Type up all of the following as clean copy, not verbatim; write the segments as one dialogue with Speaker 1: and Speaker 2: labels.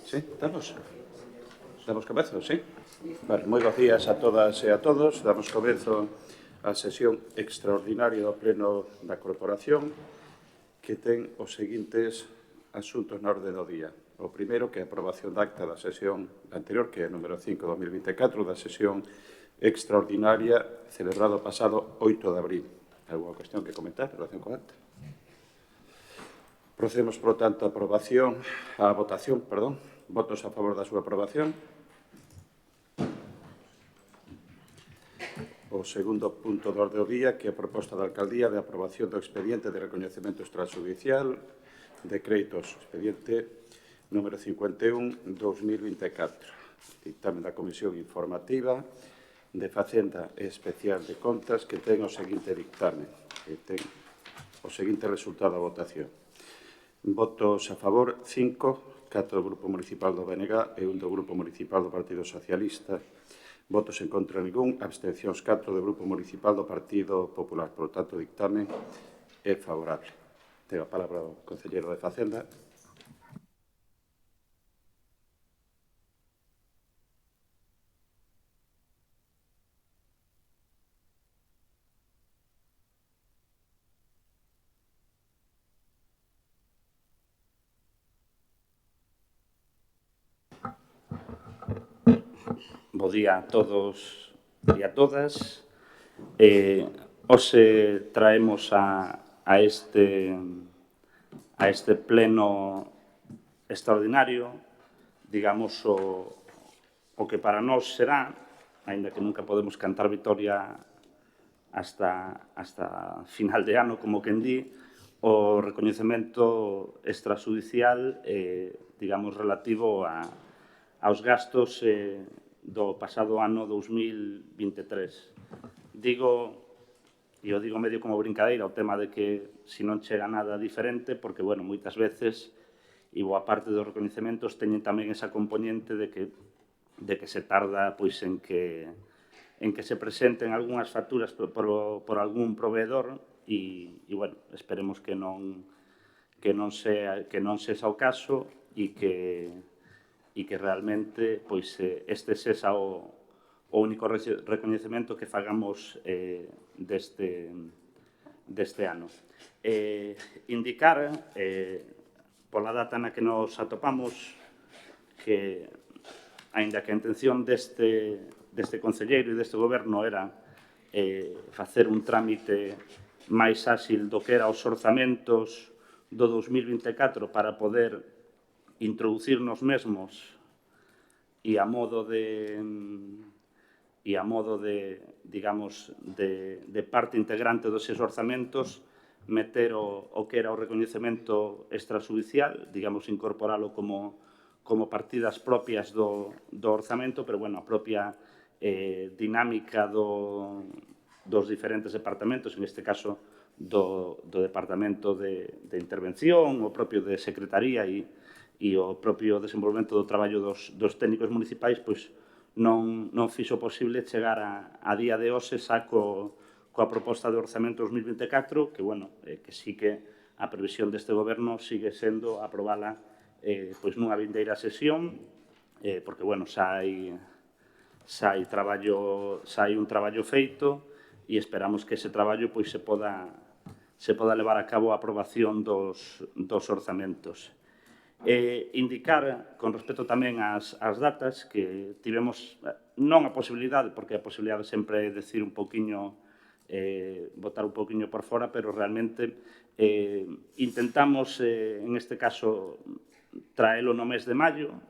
Speaker 1: Sí, damos comezo, sí? Vale, moi bons días a todas e a todos. Damos comezo á sesión extraordinaria do Pleno da Corporación que ten os seguintes asuntos na orde do día. O primeiro, que é a aprobación da acta da sesión anterior, que é número 5 de 2024, da sesión extraordinaria celebrada o pasado 8 de abril. Alguna cuestión que comentar en relación con a acta? Procedemos, por lo tanto, a votación. Votos a favor da súa aprobación. O segundo punto do orde do día, que é a proposta da Alcaldía de aprobación do expediente de recoñecemento extrajudicial de créditos, expediente número 51/2024. Dictamen da Comisión Informativa de Facenda e Especial de Contas, que ten o seguinte dictamen, que ten o seguinte resultado da votación. Votos a favor, 5, 4 do Grupo Municipal do BNG e 1 do Grupo Municipal do Partido Socialista. Votos en contra ningún, abstencións 4 do Grupo Municipal do Partido Popular. Por lo tanto, o dictamen é favorable. Ten a palabra o concelleiro de Facenda.
Speaker 2: Bo día a todos e a todas. Hoxe traemos a este pleno extraordinario, digamos, o que para nós será, aínda que nunca podemos cantar vitoria hasta final de ano, como quen di, o recoñecemento extrajudicial, digamos, relativo aos gastos do pasado ano 2023. Digo medio como brincadeira o tema de que se non chega nada diferente, porque, bueno, moitas veces, e boa parte dos recoñecementos teñen tamén esa componente de que se tarda pois en que se presenten algunhas facturas por algún proveedor e, bueno, esperemos que non sexa o caso e que realmente pois este sexa o único recoñecemento que fagamos deste ano. Indicar, pola data na que nos atopamos, que, aínda que a intención deste concelleiro e deste goberno era facer un trámite máis áxil do que era os orzamentos do 2024 para poder introducir nos mesmos e a modo de, digamos, de parte integrante dos orzamentos, meter o que era o recoñecemento extrajudicial, digamos, incorporalo como partidas propias do orzamento, pero, bueno, a propia dinámica dos diferentes departamentos, en este caso do Departamento de Intervención, o propio de Secretaría e o propio desenvolvemento do traballo dos técnicos municipais, pois non fixo posible chegar a día de hoxe xa coa proposta de orzamento 2024, que, bueno, que sí que a previsión deste goberno sigue sendo aprobala pois nunha vindeira sesión, porque, bueno, xa hai un traballo feito e esperamos que ese traballo pois se poda levar a cabo a aprobación dos orzamentos. Indicar, con respecto tamén ás datas, que tivemos non a posibilidade, porque a posibilidade sempre é decir un pouquiño, botar un pouquiño por fora, pero realmente intentamos, en este caso, traelo no mes de maio.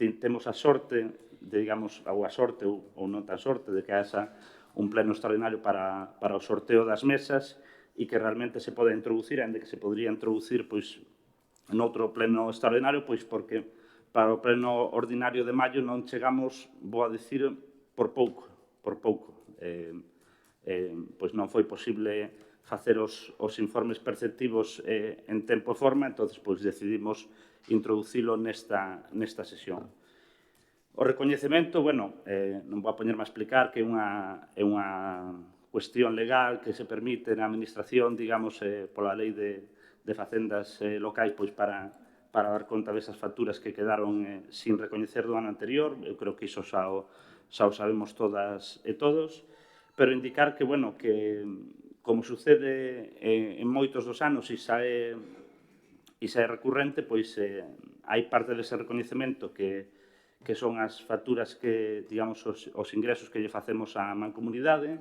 Speaker 2: Temos a sorte, digamos, ou a sorte ou non tan sorte, de que haxa un pleno extraordinario para o sorteo das mesas e que realmente se poda introducir, ainda que se podría introducir, pois, noutro pleno extraordinario, pois porque para o pleno ordinario de maio non chegamos, vou a dicir, por pouco. Pois non foi posible facer os informes perceptivos en tempo e forma, entón, pois, decidimos introducilo nesta sesión. O recoñecemento, bueno, non vou a poñerme a explicar que é unha cuestión legal que se permite na Administración, digamos, pola lei de facendas locais pois para dar conta desas facturas que quedaron sin recoñecer do ano anterior. Eu creo que iso xa o sabemos todas e todos, pero indicar que, bueno, que como sucede en moitos dos anos e xa é recurrente, pois hai parte dese recoñecemento que son as facturas que, digamos, os ingresos que lle facemos á mancomunidade,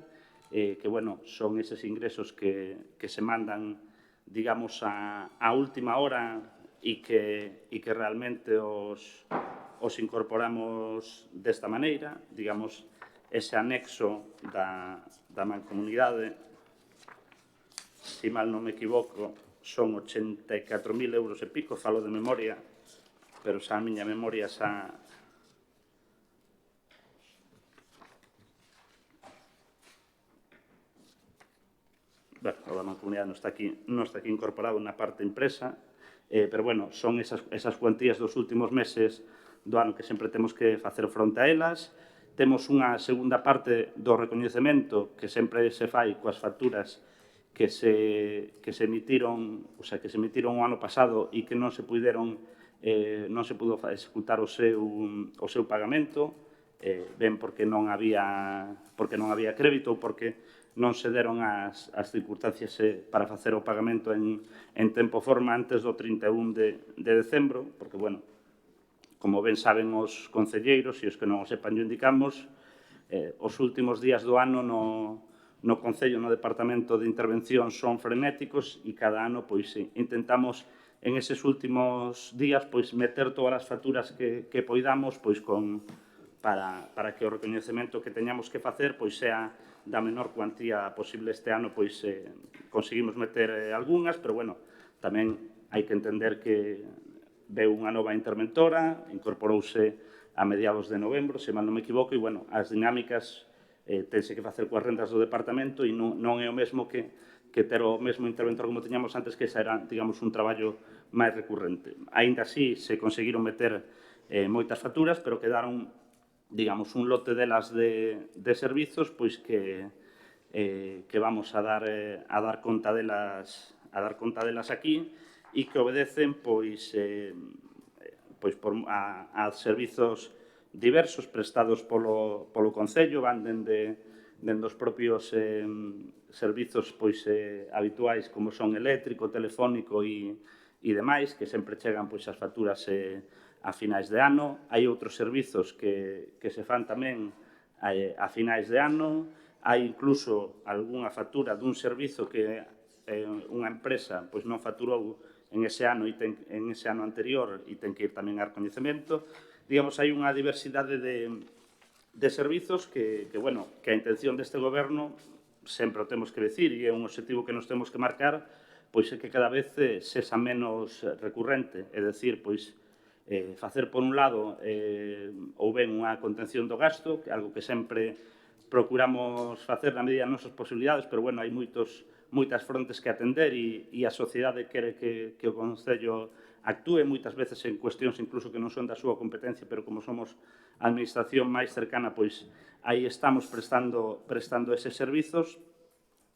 Speaker 2: que, bueno, son eses ingresos que se mandan, digamos, a última hora e que realmente os incorporamos desta maneira, digamos, ese anexo da mancomunidade, se mal non me equivoco, son 84.000 euros e pico, falo de memoria, pero xa a miña memoria xa... Bueno, a mancomunidade non está aquí incorporado na parte impresa, pero, bueno, son esas cuantías dos últimos meses do ano que sempre temos que facer fronte a elas. Temos unha segunda parte do recoñecemento que sempre se fai coas facturas que se emitiron, o sea, que se emitiron o ano pasado e que non se pudo executar o seu pagamento, ben porque non había crédito ou porque non se deron as circunstancias para facer o pagamento en tempo forma antes do 31 de decembro, porque, bueno, como ben saben os concelleiros, e os que non o sepan, yo indicamos, os últimos días do ano no Concello, no Departamento de Intervención, son frenéticos e cada ano pois intentamos en eses últimos días pois meter todas as facturas que poidamos pois para que o recoñecemento que teñamos que facer pois sea da menor cuantía posible. Este ano pois conseguimos meter algunhas, pero, bueno, tamén hai que entender que veu unha nova interventora, incorporouse a mediados de novembro, se mal non me equivoco, e, bueno, as dinámicas tense que facer coas rendas do departamento e non é o mesmo que ter o mesmo interventor como teñamos antes, que xa era, digamos, un traballo máis recurrente. Aínda así, se conseguiron meter moitas facturas, pero quedaron, digamos, un lote delas de servizos pois que vamos a dar conta delas aquí e que obedecen pois a servizos diversos prestados polo Concello, van dende os propios servizos habituais como son eléctrico, telefónico e demais, que sempre chegan as facturas a finais de ano. Hai outros servizos que se fan tamén a finais de ano. Hai incluso algunha factura dun servizo que unha empresa non facturou en ese ano anterior e ten que ir tamén a recoñecemento. Digamos, hai unha diversidade de servizos que a intención deste goberno, sempre o temos que decir, e é un objetivo que nos temos que marcar, pois é que cada vez sexa menos recurrente, é dicir, pois facer por un lado ou ben unha contención do gasto, que é algo que sempre procuramos facer na medida das nosas posibilidades, pero, bueno, hai moitas frontes que atender e a sociedade quere que o Concello actúe moitas veces en cuestións incluso que non son da súa competencia, pero como somos a administración máis cercana, pois aí estamos prestando eses servizos.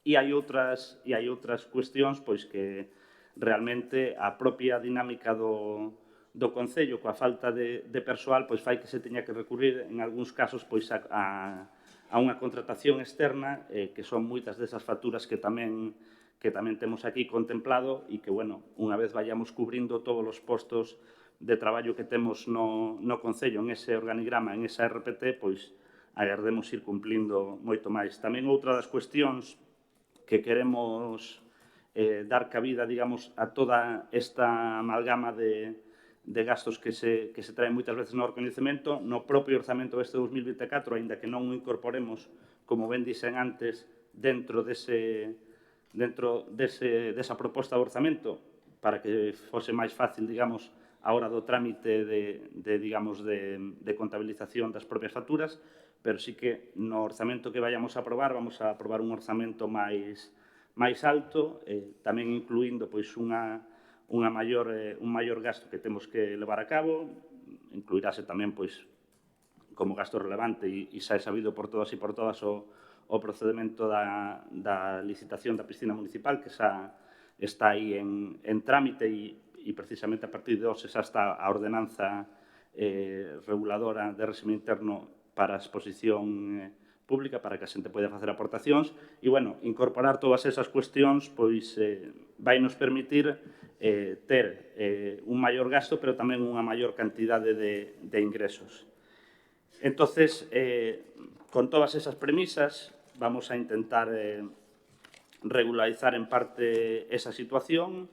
Speaker 2: E hai outras cuestións pois que realmente a propia dinámica do Concello, coa falta de persoal, pois fai que se teña que recurrir en algúns casos pois a unha contratación externa, que son moitas desas facturas que tamén temos aquí contemplado e que, bueno, unha vez vayamos cubrindo todos os postos de traballo que temos no Concello, en ese organigrama, en esa RPT, pois agardemos ir cumplindo moito máis. Tamén outra das cuestións que queremos dar cabida, digamos, a toda esta amalgama de gastos que se traen moitas veces no recoñecemento, no propio orzamento deste 2024, aínda que non o incorporemos, como ben dixen antes, dentro desa proposta de orzamento, para que fose máis fácil, digamos, a hora do trámite de contabilización das propias facturas, pero sí que no orzamento que vayamos a aprobar, vamos a aprobar un orzamento máis alto, tamén incluindo pois un maior gasto que temos que levar a cabo. Incluirase tamén pois como gasto relevante e xa é sabido por todas e por todas o procedemento da licitación da piscina municipal, que xa está aí en trámite e precisamente a partir de hoxe xa está a ordenanza reguladora de réxime interno para a exposición pública, para que a xente poida facer aportacións, e, bueno, incorporar todas esas cuestións, pois, vai nos permitir ter un maior gasto, pero tamén unha maior cantidade de ingresos. Entonces, con todas esas premisas, vamos a intentar regularizar en parte esa situación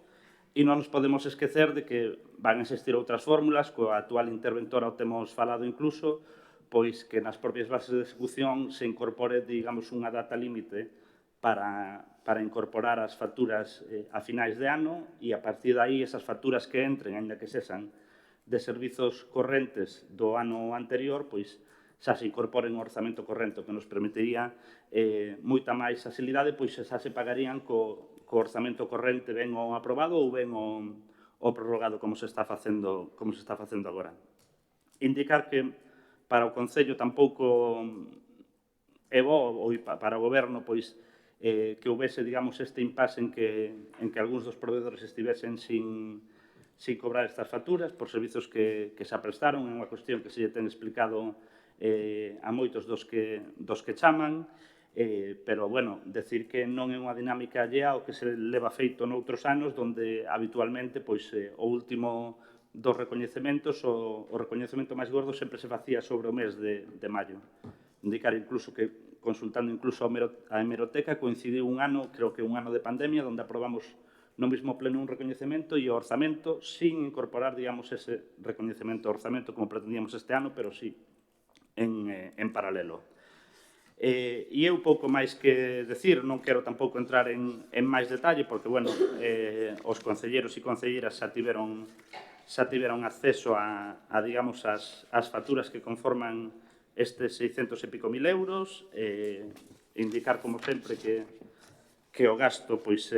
Speaker 2: e non nos podemos esquecer de que van a existir outras fórmulas, coa actual interventora o temos falado incluso, pois que nas propias bases de execución se incorpore, digamos, unha data límite para incorporar as facturas a finais de ano e a partir de aí esas facturas que entren, ainda que sexan de servizos correntes do ano anterior, pois xa se incorporen o orzamento corrente, que nos permitiría moita máis facilidade, pois xa se pagarían co orzamento corrente ben o aprobado ou ben o prorrogado, como se está facendo agora. Indicar que para o Concello tampouco é bo, ou para o Goberno, pois, que houvese, digamos, este impasse en que algúns dos proveedores estivesen sin cobrar estas facturas por servizos que se prestaron. É unha cuestión que se lle ten explicado a moitos dos que chaman, pero, bueno, decir que non é unha dinámica allea ao que se leva feito noutros anos, onde habitualmente, pois, o último dos recoñecementos, o recoñecemento máis gordo sempre se facía sobre o mes de maio. Indicar incluso que, consultando incluso a hemeroteca, coincidiu un ano, creo que un ano de pandemia, onde aprobamos no mesmo pleno un recoñecemento e o orzamento sin incorporar, digamos, ese recoñecemento ao orzamento como pretendíamos este ano, pero sí en paralelo. E eu pouco máis que decir, non quero tampouco entrar en máis detalle, porque, bueno, os concelleros e concelleiras xa tiveron acceso a digamos, as facturas que conforman estes 600 e pico mil euros, indicar, como sempre, que o gasto, pois,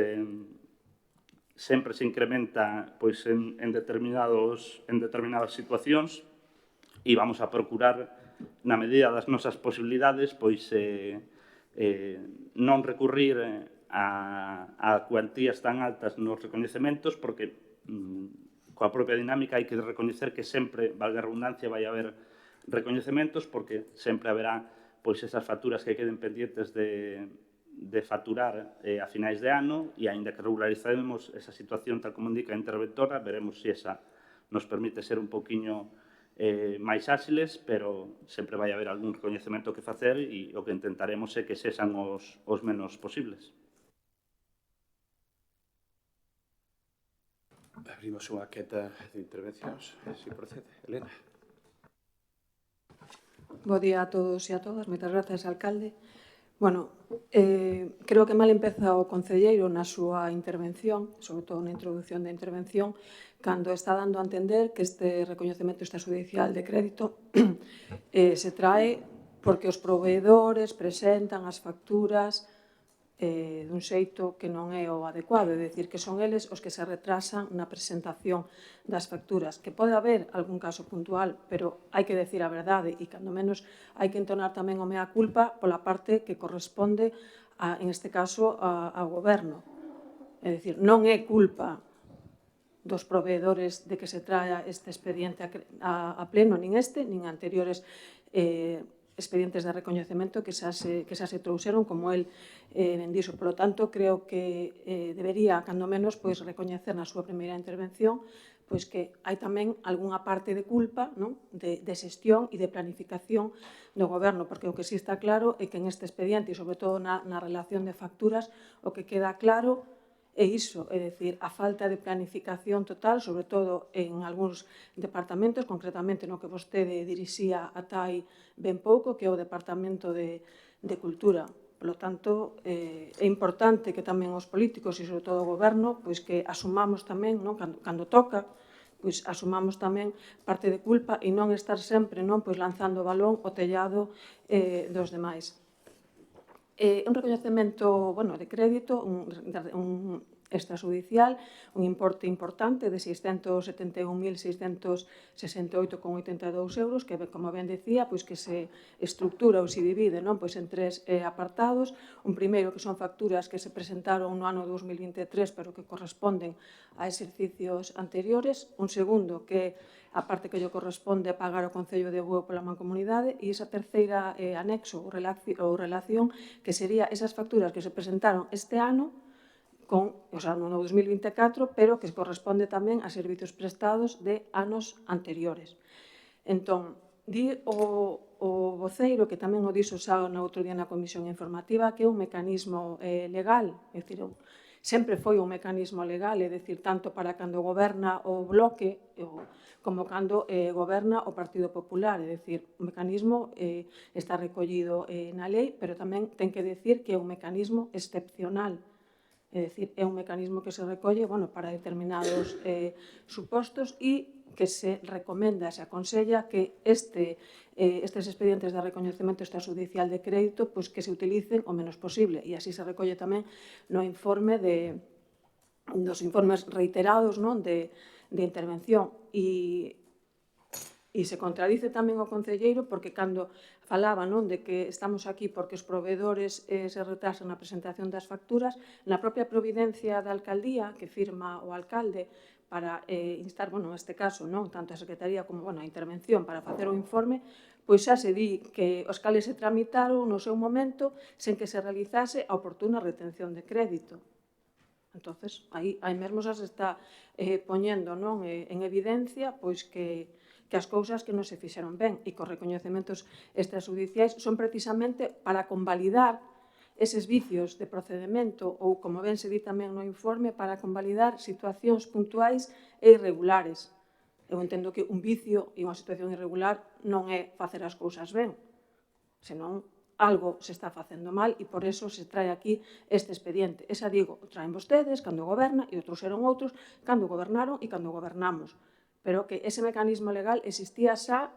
Speaker 2: sempre se incrementa, pois, en determinadas situacións e vamos a procurar, na medida das nosas posibilidades, pois, non recurrir a cuantías tan altas nos recoñecementos, porque coa propia dinámica hai que recoñecer que sempre, valga a redundancia, vai haber recoñecementos, porque sempre haberá, pois, esas facturas que queden pendientes de facturar a finais de ano, e aínda que regularizaremos esa situación tal como indica a interventora, veremos se esa nos permite ser un poquinho máis áxiles, pero sempre vai haber algún recoñecemento que facer e o que intentaremos é que sexan os menos posibles.
Speaker 1: Abrimos unha queta de intervencións, se procede. Elena.
Speaker 3: Bo día a todos e a todas. Moitas grazas, alcalde. Bueno, creo que mal empeza o concelleiro na súa intervención, sobre todo na introducción da intervención, cando está dando a entender que este recoñecemento extrajudicial de crédito se trae porque os proveedores presentan as facturas dun xeito que non é o adecuado, é dicir, que son eles os que se retrasan na presentación das facturas, que pode haber algún caso puntual, pero hai que decir a verdade e, cando menos, hai que entonar tamén o mea culpa pola parte que corresponde, en este caso, ao Goberno. É dicir, non é culpa dos proveedores de que se traia este expediente a pleno, nin este, nin anteriores expedientes de recoñecemento que xa se trouxeron, como el ben dixo. Por lo tanto, creo que debería, cando menos, recoñecer na súa primeira intervención que hai tamén algunha parte de culpa de xestión e de planificación do Goberno, porque o que sí está claro é que en este expediente, e sobre todo na relación de facturas, o que queda claro é iso, é dicir, a falta de planificación total, sobre todo en algúns departamentos, concretamente no que vostede dirixía ata hai ben pouco, que é o Departamento de Cultura. Por lo tanto, é importante que tamén os políticos e, sobre todo, o Goberno, que asumamos tamén, cando toca, asumamos tamén parte de culpa e non estar sempre lanzando o balón ao tellado dos demais. un recoñecemento, de crédito, un extrajudicial, un importe importante de 671.668,82 euros, que, como ben decía, pois que se estructura ou se divide, non, pois en tres apartados. Un primeiro que son facturas que se presentaron no ano 2023, pero que corresponden a exercicios anteriores. Un segundo que a parte que lle corresponde pagar ao Concello de Bueu pola mancomunidade, e esa terceira anexo ou relación, que sería esas facturas que se presentaron este ano, no 2024, pero que corresponde tamén a servizos prestados de anos anteriores. Entón, di o voceiro, que tamén o dixo xa no outro día na comisión informativa, que é un mecanismo legal, é dicir, sempre foi un mecanismo legal, é dicir, tanto para cando goberna o Bloque como cando goberna o Partido Popular, é dicir, o mecanismo está recollido na lei, pero tamén ten que decir que é un mecanismo excepcional. É dicir, é un mecanismo que se recolle para determinados supostos e que se recomenda, se aconsella que estes expedientes de recoñecemento extrajudicial de crédito que se utilicen o menos posible, e así se recolle tamén no informe dos informes reiterados de intervención. E se contradice tamén o concelleiro porque cando falaba de que estamos aquí porque os proveedores se retrasan na presentación das facturas, na propia providencia da alcaldía que firma o alcalde para instar, neste caso, tanto a Secretaría como a intervención para facer o informe, pois xa se di que os cales se tramitaron no seu momento sen que se realizase a oportuna retención de crédito. Entonces, aí mesmo xa se está poñendo en evidencia que as cousas que non se fixeron ben e que os recoñecementos extrajudiciais son precisamente para convalidar eses vicios de procedemento ou, como ben se di tamén no informe, para convalidar situacións puntuais e irregulares. Eu entendo que un vicio e unha situación irregular non é facer as cousas ben, senón algo se está facendo mal e por eso se trae aquí este expediente. Esa digo, o traen vostedes cando goberna e outros eran outros cando gobernaron e cando gobernamos. Pero que ese mecanismo legal existía xa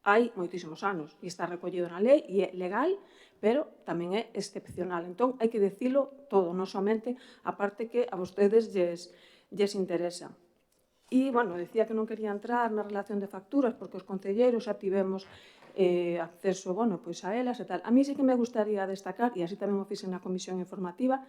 Speaker 3: hai moitísimos anos e está recollido na lei e é legal, pero tamén é excepcional. Entón, hai que dicilo todo, non somente a parte que a vostedes lles interesa. E, decía que non quería entrar na relación de facturas porque os concelleiros xa tivemos acceso a elas e tal. A mí sí que me gustaría destacar, e así tamén o fixen na comisión informativa,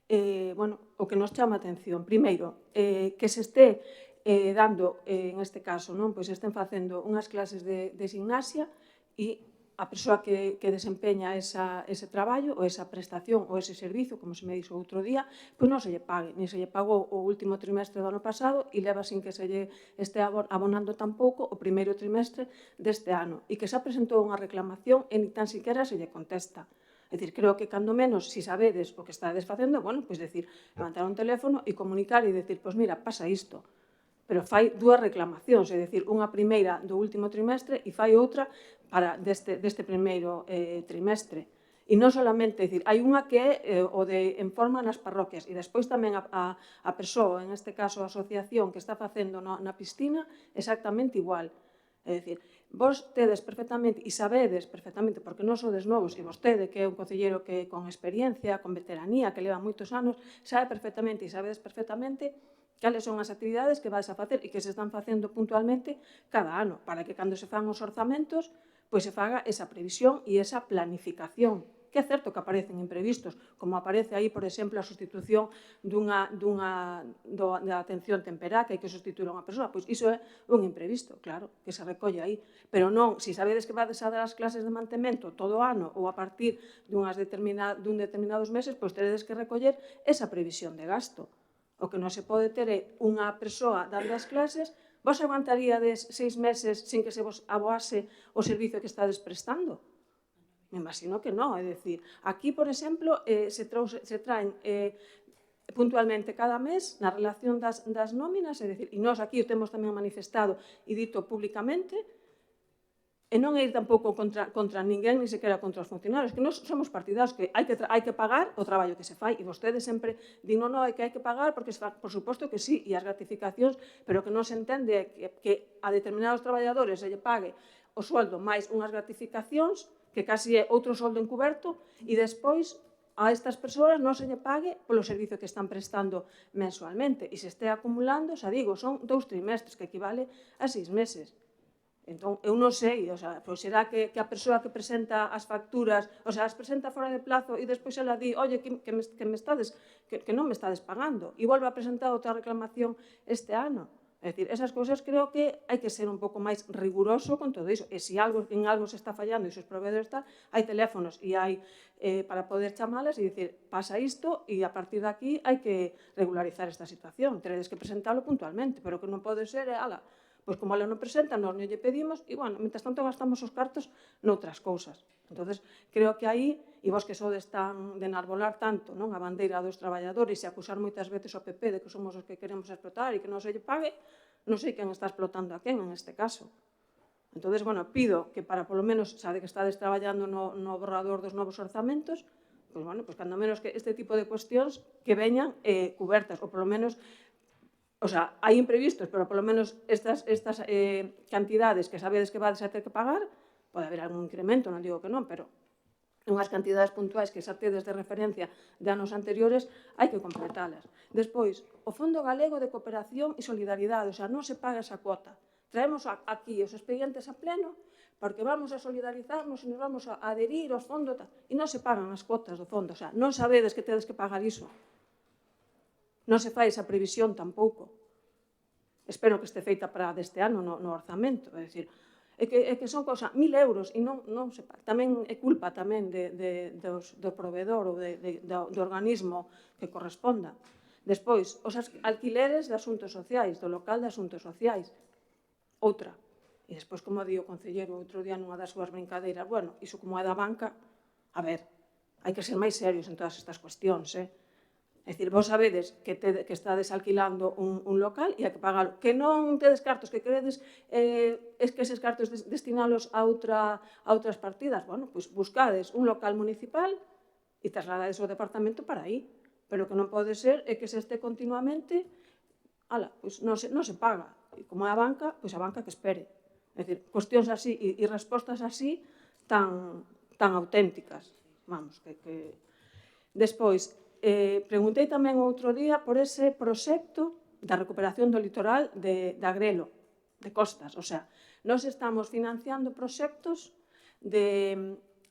Speaker 3: o que nos chama a atención. Primeiro, que se este dando, en este caso, estén facendo unhas clases de gimnasia e a persoa que desempeña ese traballo ou esa prestación ou ese servizo, como se me dixo outro día, pois non se lle pague, nin se lle pagou o último trimestre do ano pasado e leva sin que se lle este abonando tampouco o primeiro trimestre deste ano e que xa presentou unha reclamación e ni tan siquiera se lle contesta. É dicir, creo que cando menos, se sabedes o que estades facendo, pois decir, levantar un teléfono e comunicar e decir, pois mira, pasa isto. Pero fai dúas reclamacións, é dicir, unha primeira do último trimestre e fai outra deste primeiro trimestre. E non solamente, é dicir, hai unha que é o de en forma nas parroquias e despois tamén a persoa, en este caso a asociación que está facendo na piscina, exactamente igual. É dicir, vos tedes perfectamente e sabedes perfectamente, porque non sodes novos, e vostede, que é un concelleiro que con experiencia, con veteranía, que leva moitos anos, sabe perfectamente e sabedes perfectamente cales son as actividades que vais a facer e que se están facendo puntualmente cada ano, para que cando se fan os orzamentos, pois se faga esa previsión e esa planificación. Que é certo que aparecen imprevistos, como aparece aí, por exemplo, a sustitución da atención temperá, que hai que sustituir a unha persoa, pois iso é un imprevisto, claro, que se recolle aí. Pero non, se sabedes que vades a dar as clases de mantemento todo o ano ou a partir dun determinados meses, pois teredes que recoller esa previsión de gasto. O que non se pode ter é unha persoa dando as clases, vos aguantaríades 6 meses sin que se vos aboase o servizo que estades prestando? Me imagino que non, é dicir, aquí, por exemplo, se traen puntualmente cada mes na relación das nóminas, é dicir, e nós aquí o temos tamén manifestado e dito públicamente, e non é ir tampouco contra ninguén, ni sequera contra os funcionarios, que nós somos partidados que hai que pagar o traballo que se fai, e vostedes sempre din, non, é que hai que pagar, porque por suposto que sí, e as gratificacións, pero que non se entende que a determinados traballadores se lle pague o sueldo máis unhas gratificacións, que casi é outro soldo encuberto, e despois a estas persoas non se lle pague polo servicio que están prestando mensualmente. E se este acumulando, xa digo, son 2 trimestres, que equivale a 6 meses. Entón, eu non sei, o sea, pois será que a persoa que presenta as facturas, o sea, as presenta fora de plazo e despois ela di, oye, que non me estades pagando, e volve a presentar outra reclamación este ano. É dicir, esas cousas creo que hai que ser un pouco máis riguroso con todo iso. E se en algo se está fallando e se os proveedores están, hai teléfonos e hai para poder chamalas e dicir, pasa isto e a partir de aquí hai que regularizar esta situación. Teredes que presentarlo puntualmente, pero que non pode ser, ala, pois como ela non presenta, nós non lle pedimos e, bueno, mentre tanto gastamos os cartos noutras cousas. Entonces, creo que aí, e vos que sodes tan de enarbolar tanto, non, a bandeira dos traballadores e acusar moitas veces ao PP de que somos os que queremos explotar e que non se lle pague, non sei quen está explotando a quen en este caso. Entonces, bueno, pido que para polo menos, sabe que estades traballando no borrador dos novos orzamentos, pois, bueno, pois cando menos que este tipo de cuestións que veñan cubertas, ou polo menos, o sea, hai imprevistos, pero polo menos estas cantidades que sabedes que vades a ter que pagar, pode haber algún incremento, non digo que non, pero unhas cantidades puntuais que xa tedes de referencia de anos anteriores, hai que completalas. Despois, o Fondo Galego de Cooperación e Solidaridade, o sea, non se paga esa cuota. Traemos aquí os expedientes a pleno, porque vamos a solidarizarnos e nos vamos a adherir aos fondos, e non se pagan as cuotas do fondo, o sea, non sabedes que tedes que pagar iso. Non se fai esa previsión tampouco. Espero que este feita para deste ano no orzamento. É dicir, é que son cousa 1.000 euros e non se paga. Tamén é culpa tamén do proveedor ou do organismo que corresponda. Despois, os alquileres de asuntos sociais, do local de asuntos sociais. Outra. E despois, como di o concelleiro outro día nunha das súas brincadeiras, bueno, iso como é da banca, a ver, hai que ser máis serios en todas estas cuestións, É dicir, vos sabedes que estades alquilando un local e hai que pagalo. Que non tedes cartos, que queredes que eses cartos destinalos a outras partidas. Bueno, pois buscades un local municipal e trasladades o departamento para aí. Pero o que non pode ser é que se este continuamente, pois non se paga. E como é a banca, pois a banca que espere. É dicir, cuestións así e respostas así tan auténticas. Vamos, que... Despois, preguntei tamén outro día por ese proxecto da recuperación do litoral de Agrelo, de Costas. O sea, nós estamos financiando proxectos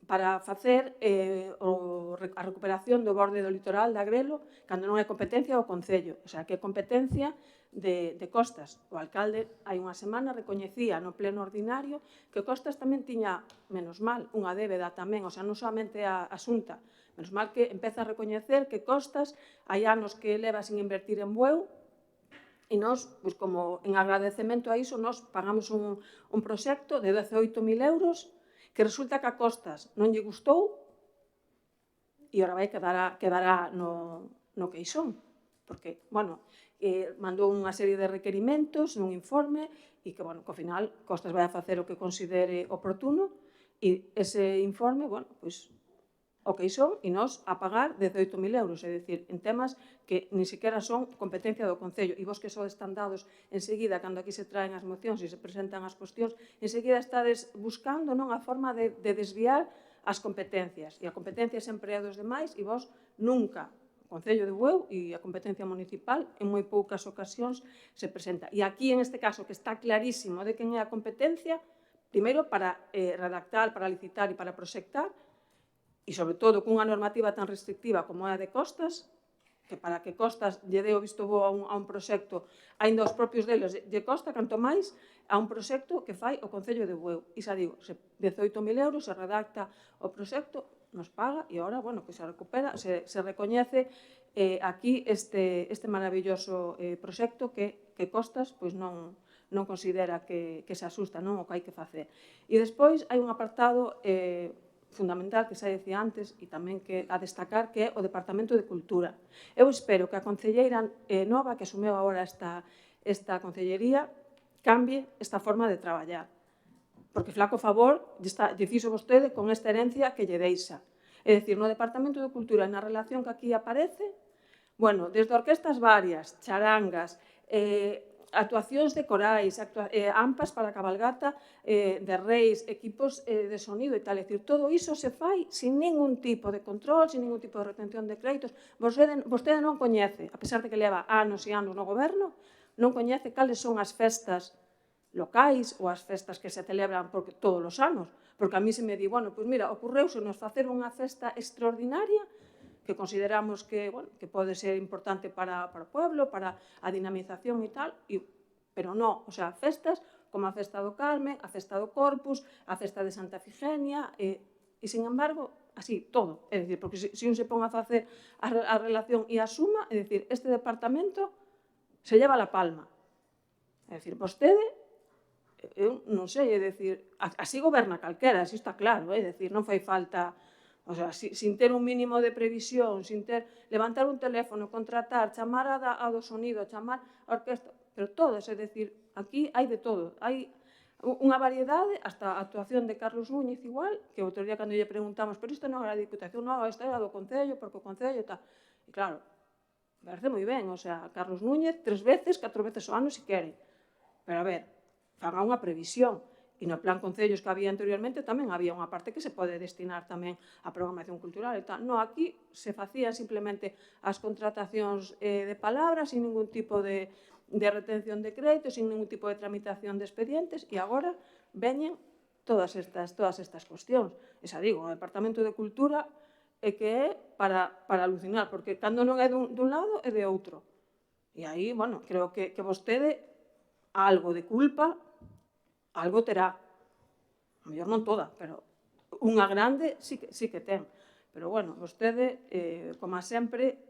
Speaker 3: para facer a recuperación do borde do litoral de Agrelo cando non é competencia do Concello, o sea, que é competencia de Costas. O alcalde hai unha semana recoñecía no pleno ordinario que Costas tamén tiña, menos mal, unha débeda tamén, o sea, non solamente a Xunta, menos mal que empeza a recoñecer que Costas hai anos que leva sin invertir en Bueu e nós, pois como en agradecemento a iso, nós pagamos un proxecto de 18.000 euros que resulta que a Costas non lle gustou e ora quedará no queixón. Porque, bueno, mandou unha serie de requerimentos nun informe e que, bueno, que ao final Costas vai a facer o que considere oportuno e ese informe, bueno, pois o queixón e nós a pagar 18.000 euros, é dicir, en temas que ni sequera son competencia do Concello. E vos que sodes tan dados enseguida, cando aquí se traen as mocións e se presentan as cuestións, enseguida estades buscando a forma de desviar as competencias. E a competencia sempre é dos demais e vos nunca, o Concello de Bueu e a competencia municipal, en moi poucas ocasións se presenta. E aquí, en este caso, que está clarísimo de quen é a competencia, primeiro para redactar, para licitar e para proxectar, e, sobre todo, cunha normativa tan restrictiva como é a de Costas, que para que Costas lle dé o visto bo a un proxecto, aínda os propios deles lle costa, canto máis, a un proxecto que fai o Concello de Bueu. E xa digo, 18.000 euros, se redacta o proxecto, nos paga, e agora, bueno, se recupera, se recoñece aquí este maravilloso proxecto que Costas non considera que se asusta o que hai que facer. E despois hai un apartado fundamental que xa decía antes e tamén que a destacar, que é o Departamento de Cultura. Eu espero que a concelleira nova que asumeu agora esta concellería cambie esta forma de traballar. Porque flaco favor lle fixo vostede con esta herencia que lle deixa. É dicir, no Departamento de Cultura, na relación que aquí aparece, bueno, desde orquestas varias, charangas, actuacións de corais, ampas para a cabalgata de reis, equipos de sonido e tal. É dicir, todo iso se fai sin ningún tipo de control, sin ningún tipo de retención de créditos. Vostede non coñece, a pesar de que leva anos e anos no goberno, non coñece cales son as festas locais ou as festas que se celebran todos os anos. Porque a mí se me di, bueno, pois mira, ocorreuse nos facer unha festa extraordinaria que consideramos que, bueno, que pode ser importante para o pueblo, para a dinamización e tal, pero non, o sea, festas como a Festa do Carmen, a Festa do Corpus, a Festa de Santa Figenia, e sin embargo, así, todo. É dicir, porque se un se pon a facer a relación e a suma, é dicir, este departamento se lleva la palma. É dicir, vostede, eu non sei, é dicir, así goberna calquera, así está claro, é dicir, non fai falta, o sea, sin ter un mínimo de previsión, sin ter, levantar un teléfono, contratar, chamar a do sonido, chamar a orquesta, pero todos, é dicir, aquí hai de todo, hai unha variedade, hasta a actuación de Carlos Núñez igual, que outro día cando lle preguntamos, pero isto non era a Diputación, non, isto era do Concello, porque o Concello e tal, e claro, parece moi ben, o sea, Carlos Núñez 3 veces, 4 veces ao ano se quere, pero a ver, faga unha previsión. E no plan concellos que había anteriormente tamén había unha parte que se pode destinar tamén a programación cultural e tal. No, aquí se facían simplemente as contratacións de palabras sin ningún tipo de retención de créditos, sin ningún tipo de tramitación de expedientes e agora veñen todas estas cuestións. Esa digo, o Departamento de Cultura é que é para alucinar, porque cando non é dun lado é de outro. E aí, bueno, creo que vostede algo de culpa, algo terá. A mellor non toda, pero unha grande sí que ten. Pero, bueno, vostede, como sempre,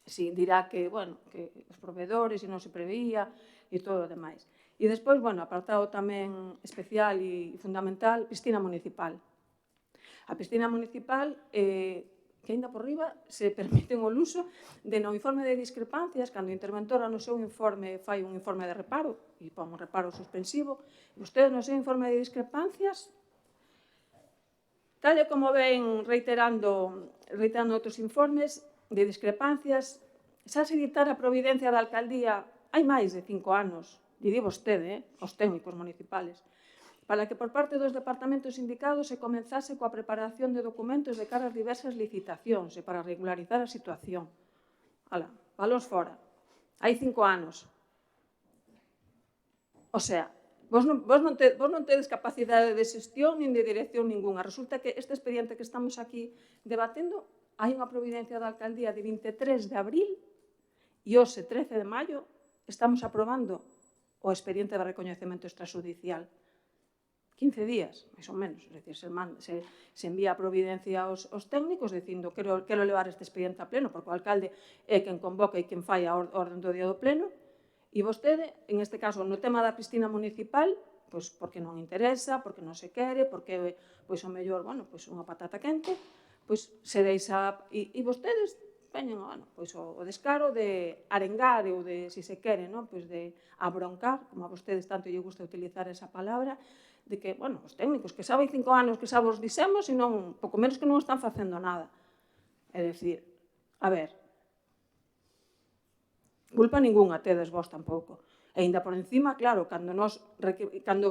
Speaker 3: dirá que, bueno, que os proveedores e non se preveía e todo o demais. E despois, bueno, apartado tamén especial e fundamental, piscina municipal. A piscina municipal, que ainda por riba se permiten o uso de no informe de discrepancias, cando a interventora no seu informe fai un informe de reparo, e pon un reparo suspensivo, e vostede no seu informe de discrepancias, tal e como ven reiterando outros informes de discrepancias, xa se dictara a providencia da alcaldía hai máis de 5 anos, lle di vostede, os técnicos municipales, para que por parte dos departamentos indicados se comenzase coa preparación de documentos de cara ás diversas licitacións e para regularizar a situación. Ala, valos fora. Hai 5 anos. O sea, vos non tedes capacidade de xestión nin de dirección ninguna. Resulta que este expediente que estamos aquí debatendo, hai unha providencia da alcaldía de 23 de abril e hoxe, 13 de maio, estamos aprobando o expediente de recoñecemento extrajudicial. 15 días, máis ou menos, é dicir, se envía a providencia aos técnicos dicindo quero levar este expediente a pleno, porque o alcalde é quen convoca e quen fai a orden do día do pleno, e vostede, en este caso, no tema da piscina municipal, pois porque non interesa, porque non se quere, porque, pois, o mellor, bueno, pois unha patata quente, pois se deixa, e vostedes veñen, bueno, pois o descaro de arengar ou de, se quere, pois de abroncar, como a vostedes tanto lle gusta utilizar esa palabra, de que, bueno, os técnicos, que xa vai 5 anos que xa vos dixemos e non, pouco menos que non están facendo nada. É dicir, a ver, culpa ninguna tedes vos tampouco. E ainda por encima, claro, cando vos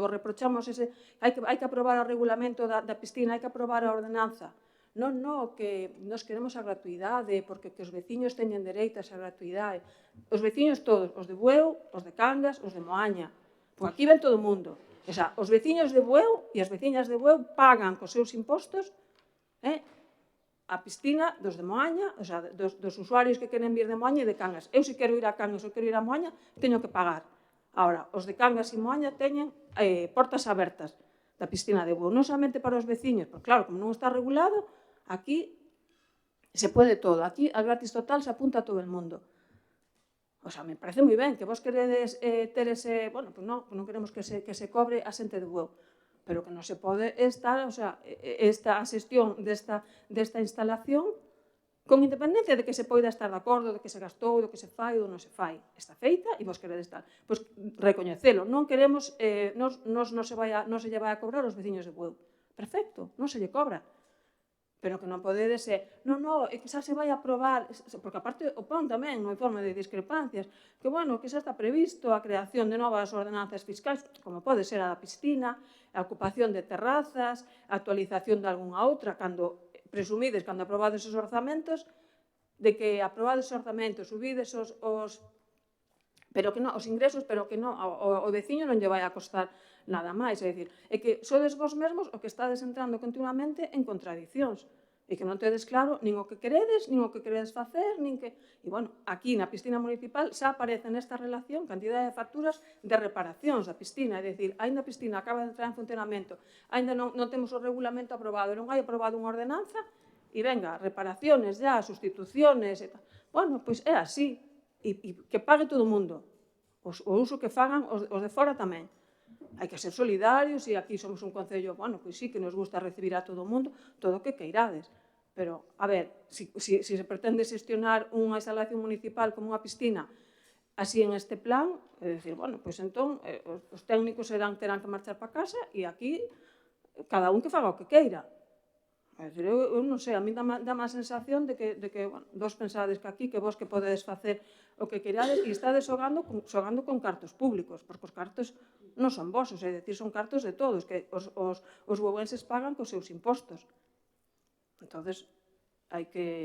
Speaker 3: reprochamos hai que aprobar o regulamento da piscina, hai que aprobar a ordenanza. Non, que nos queremos a gratuidade, porque que os veciños teñen dereito a esa gratuidade. Os veciños todos, os de Bueu, os de Cangas, os de Moaña. Pois aquí ven todo o mundo. O sea, os veciños de Bueu e as veciñas de Bueu pagan cos seus impostos a piscina dos de Moaña, o sea, dos usuarios que queren vir de Moaña e de Cangas. Eu se quero ir a Cangas ou quero ir a Moaña, teño que pagar. Ahora, os de Cangas e Moaña teñen portas abertas da piscina de Bueu, non somente para os veciños, porque claro, como non está regulado, aquí se pode todo. Aquí, al gratis total, se apunta a todo o mundo. O sea, me parece moi ben que vos queredes ter ese... Bueno, pois non queremos que se cobre a xente de Bueu, pero que non se pode estar, o sea, esta xestión desta instalación con independencia de que se poida estar de acordo, de que se gastou, do que se fai ou non se fai. Está feita e vos queredes estar. Pois recoñecelo. Non queremos, non se lle vai a cobrar aos veciños de Bueu. Perfecto, non se lle cobra. Pero que non podedes non, é que xa se vai aprobar, porque aparte o pon tamén no informe de discrepancias, que bueno, que xa está previsto a creación de novas ordenanzas fiscais, como pode ser a da piscina, a ocupación de terrazas, a actualización de algunha outra, cando presumides, cando aprobades os orzamentos, de que aprobades os orzamentos, subides pero que non, os ingresos, pero que non, o veciño non lle vai a costar nada máis, é dicir, é que sodes vos mesmos o que estades entrando continuamente en contradicións, e que non tedes claro nin o que queredes, nin o que queredes facer, nin que... E, bueno, aquí na piscina municipal xa aparece nesta relación cantidade de facturas de reparacións da piscina, é dicir, aínda a piscina acaba de entrar en funcionamento, aínda non temos o regulamento aprobado, non hai aprobado unha ordenanza, e venga, reparaciones ya, sustituciones, e tal. Bueno, pois é así, e que pague todo o mundo, o uso que fagan os de fora tamén. Hai que ser solidarios e aquí somos un concello, bueno, pois sí que nos gusta recibir a todo o mundo, todo o que queirades. Pero, a ver, se pretende xestionar unha instalación municipal como unha piscina así en este plan, é dicir, bueno, pois entón os técnicos terán que marchar para casa e aquí cada un que faga o que queira. É dicir, eu non sei, a mí dá má sensación de que bueno, vos pensades que aquí, que vos que podedes facer o que queirades e estades xogando con cartos públicos, porque os cartos non son vosos, é dicir, son cartos de todos, que os buenses pagan cos seus impostos. Entonces,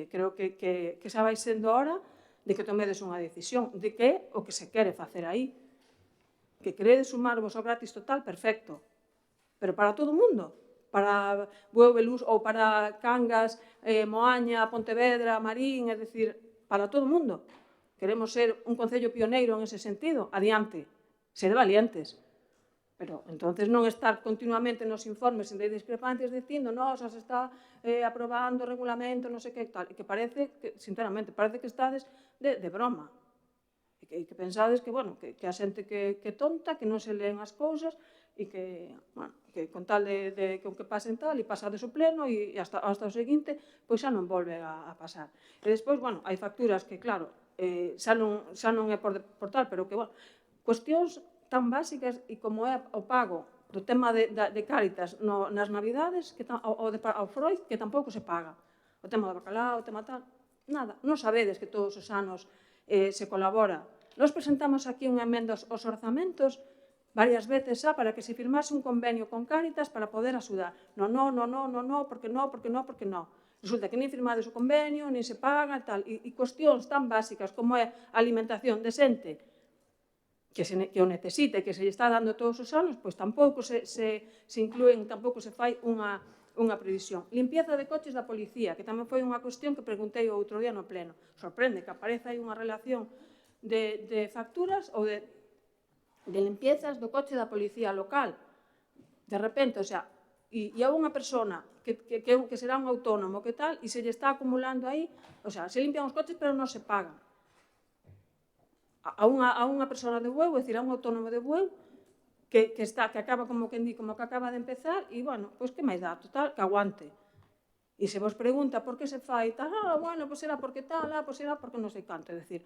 Speaker 3: creo que xa vai sendo hora de que tomedes unha decisión de que o que se quere facer aí. Que queredes sumarvos ao gratis total, perfecto, pero para todo o mundo, para Bueu, Belús ou para Cangas, Moaña, Pontevedra, Marín, é dicir, para todo o mundo. Queremos ser un concello pioneiro en ese sentido, adiante, ser valientes. Pero, entonces, non estar continuamente nos informes de discrepancias dicindo, non, xa se está aprobando o regulamento, non sei que tal, e que parece, sinceramente, parece que estades de broma. E que pensades que, bueno, que a xente que tonta, que non se leen as cousas, e que, bueno, que con tal de que o que pasen tal, e pasades o pleno, e hasta o seguinte, pois xa non volve a pasar. E despois, bueno, hai facturas que, claro, xa non é por tal, pero que, bueno, cuestións tan básicas e como é o pago do tema de Cáritas nas Navidades, ao Freud, que tampouco se paga. O tema do bacalao, o tema tal, nada. Non sabedes que todos os anos se colabora. Nos presentamos aquí unha emenda aos orzamentos varias veces xa para que se firmase un convenio con Cáritas para poder axudar. Non, porque non. Resulta que nin firmades o convenio, nin se paga, tal. E cuestións tan básicas como é a alimentación de xente que o necesita e que se lle está dando todos os anos, pois tampouco se inclúen, tampouco se fai unha previsión. Limpieza de coches da policía, que tamén foi unha cuestión que preguntei o outro día no pleno. Sorprende que apareza aí unha relación de facturas ou de limpiezas do coche da policía local. De repente, o sea, e a unha persona que será un autónomo, que tal, e se lle está acumulando aí, o sea, se limpian os coches pero non se pagan. A unha persona de Bueu, é dicir, a un autónomo de Bueu, que acaba como que acaba de empezar, e, bueno, pois que máis dá, total, que aguante. E se vos pregunta por que se fai tal, bueno, pois será porque tal, pois será porque non sei canto, é dicir,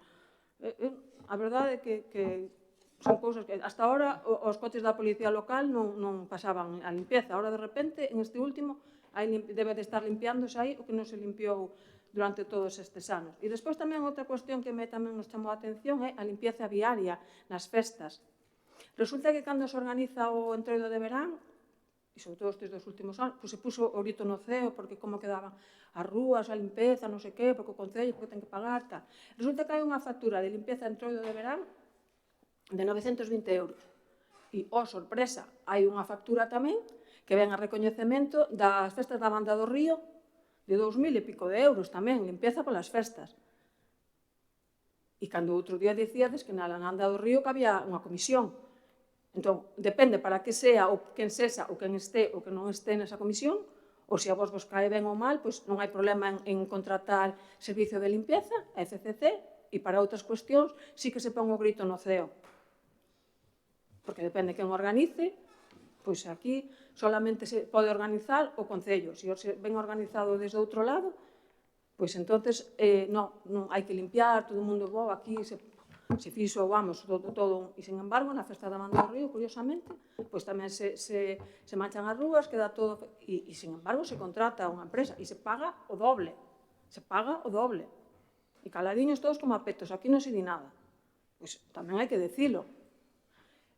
Speaker 3: a verdade é que son cousas que hasta ahora os coches da policía local non pasaban a limpieza, ahora de repente, en este último, debe de estar limpiándose aí o que non se limpiou durante todos estes anos. E despois tamén outra cuestión que tamén nos chamou a atención é a limpieza viaria nas festas. Resulta que cando se organiza o entroido de verán, e sobre todo estes dos últimos anos, se puxo o grito no ceo porque como quedaban as rúas, a limpeza, non sei que, porque o concello, porque ten que pagar, tal. Resulta que hai unha factura de limpeza de entroido de verán de 920 €. E, sorpresa, hai unha factura tamén que ven a recoñecemento das festas da Banda do Río de 2.000 e pico de euros tamén, limpeza polas festas. E cando outro día dicíades que na Banda do Río que había unha comisión. Entón, depende para que sea ou quen sexa ou quen este ou que non este nesa comisión, ou se a vos cae ben ou mal, pois non hai problema en contratar servicio de limpieza, a FCC, e para outras cuestións sí que se pon o grito no ceo. Porque depende quen organice, pois aquí solamente se pode organizar o concello. Se ven organizado desde outro lado, pois entonces non hai que limpiar, todo o mundo aquí se fixo, vamos, todo, e, sin embargo, na festa da Banda do Río, curiosamente, pois tamén se manchan as rúas, queda todo, e, sin embargo, se contrata unha empresa, e se paga o doble, e caladiños todos como a petos, aquí non se di nada, pois tamén hai que decilo.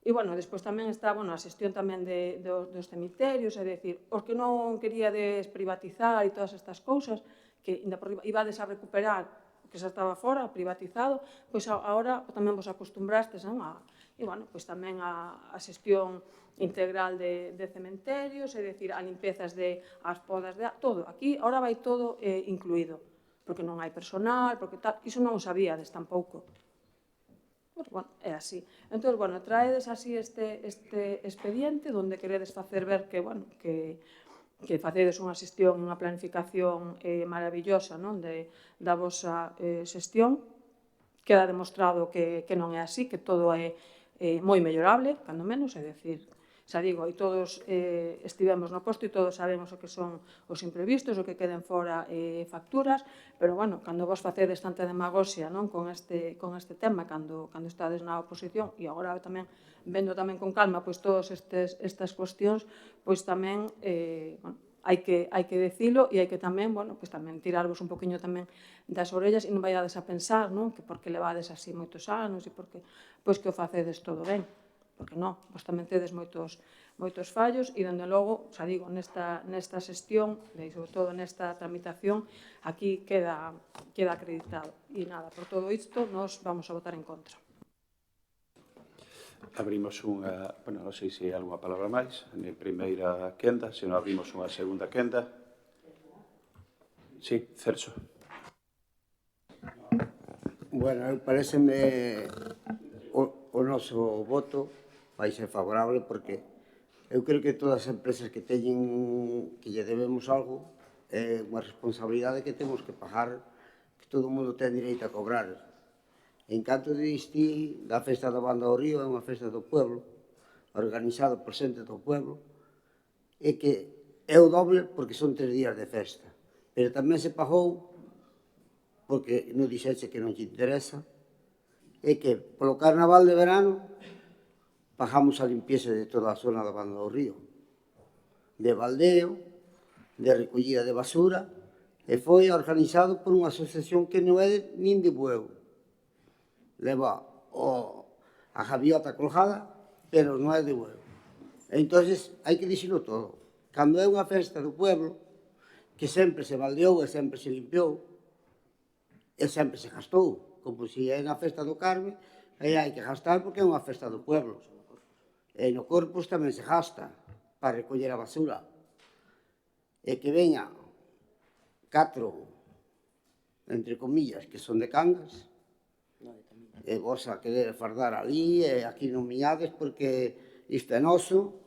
Speaker 3: E, bueno, despois tamén está, bueno, a xestión tamén dos cemiterios, é dicir, os que non queríades privatizar e todas estas cousas, que ibades a recuperar o que xa estaba fora, privatizado, pois agora tamén vos acostumbrastes, non? E, bueno, pois tamén a xestión integral de cementerios, é dicir, a limpezas as podas, todo. Aquí, agora vai todo incluído, porque non hai personal, porque tal, iso non o sabíades tampouco. Bueno, é así. Entón, bueno, traedes así este expediente onde queredes facer ver que, bueno, que facedes unha xestión, unha planificación maravillosa, non, da vosa xestión. Queda demostrado que non é así, que todo é moi mellorable, cando menos, é dicir, xa digo, e todos estivemos no posto e todos sabemos o que son os imprevistos, o que queden fora facturas, pero, bueno, cando vos facedes tanta demagoxia, non, con este tema, cando estades na oposición, e agora tamén, vendo tamén con calma, pois, todas estas cuestións, pois, tamén, bueno, hai que decilo e hai que tamén, bueno, pois tamén tirarvos un poquinho tamén das orellas e non vaiades a pensar, non, que porque levades así moitos anos e porque, pois, que o facedes todo ben. Porque non, vos tamén tedes moitos fallos e, dende logo, xa digo, nesta xestión, e sobre todo nesta tramitación, aquí queda acreditado. E nada, por todo isto, nós vamos a votar en contra.
Speaker 1: Abrimos unha, bueno, non sei se hai alguna palabra máis, na primeira quenda, se non abrimos unha segunda quenda. Sí, Celso.
Speaker 4: Bueno, pareceme o noso voto vai ser favorable porque eu creo que todas as empresas que teñen que lle debemos algo é unha responsabilidade que temos que pagar, que todo o mundo ten direito a cobrar. En canto diste da festa da Banda do Río, é unha festa do pueblo, organizada por xente do pueblo, e que é o doble porque son 3 días de festa. Pero tamén se pagou, porque non dixeche que non te interesa, é que polo carnaval de verano pagamos a limpieza de toda a zona da Banda do Río, de baldeo, de recollida de basura, e foi organizado por unha asociación que non é nin de Bueu. Leva a gaviota colgada, pero non é de Bueu. Entón, hai que dixilo todo. Cando é unha festa do pueblo, que sempre se baldeou e sempre se limpiou, e sempre se gastou, como se é na festa do Carme, e hai que gastar porque é unha festa do pueblo. E no Corpus tamén se gasta para recoller a basura. E que veña 4, entre comillas, que son de Cangas, e vos a querer fardar ali, e aquí non miñades porque isto é noso.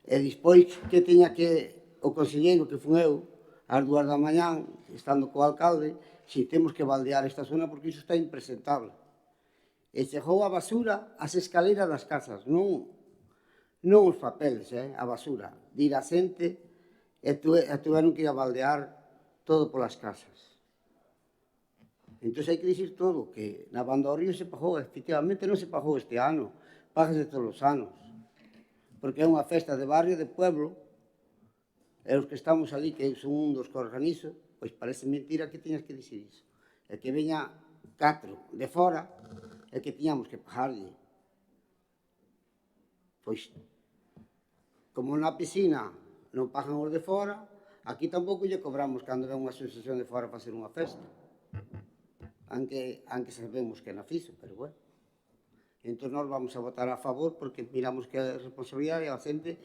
Speaker 4: E despois que teña que o conselleiro que fun eu, ás 2 da mañán, estando co alcalde, si temos que baldear esta zona porque iso está impresentable. E chegou a basura ás escaleras das casas, non os papeles, a basura. Dir a xente e tuveron que ir a baldear todo polas casas. Entón hai que dicir todo, que na Banda do Río se pagou, efectivamente non se pagou este ano, págase todos os anos, porque é unha festa de barrio, de pueblo, e os que estamos ali, que son un dos que organizo, pois parece mentira que tiñas que dicir iso. E que veña 4 de fora, e que tiñamos que pagarlle. Pois, como na piscina non pagan os de fora, aquí tampouco lle cobramos cando ven unha asociación de fora para facer unha festa. Aunque sabemos que na fixo, pero bueno. Entón, nós vamos a votar a favor porque miramos que é responsabilidade a xente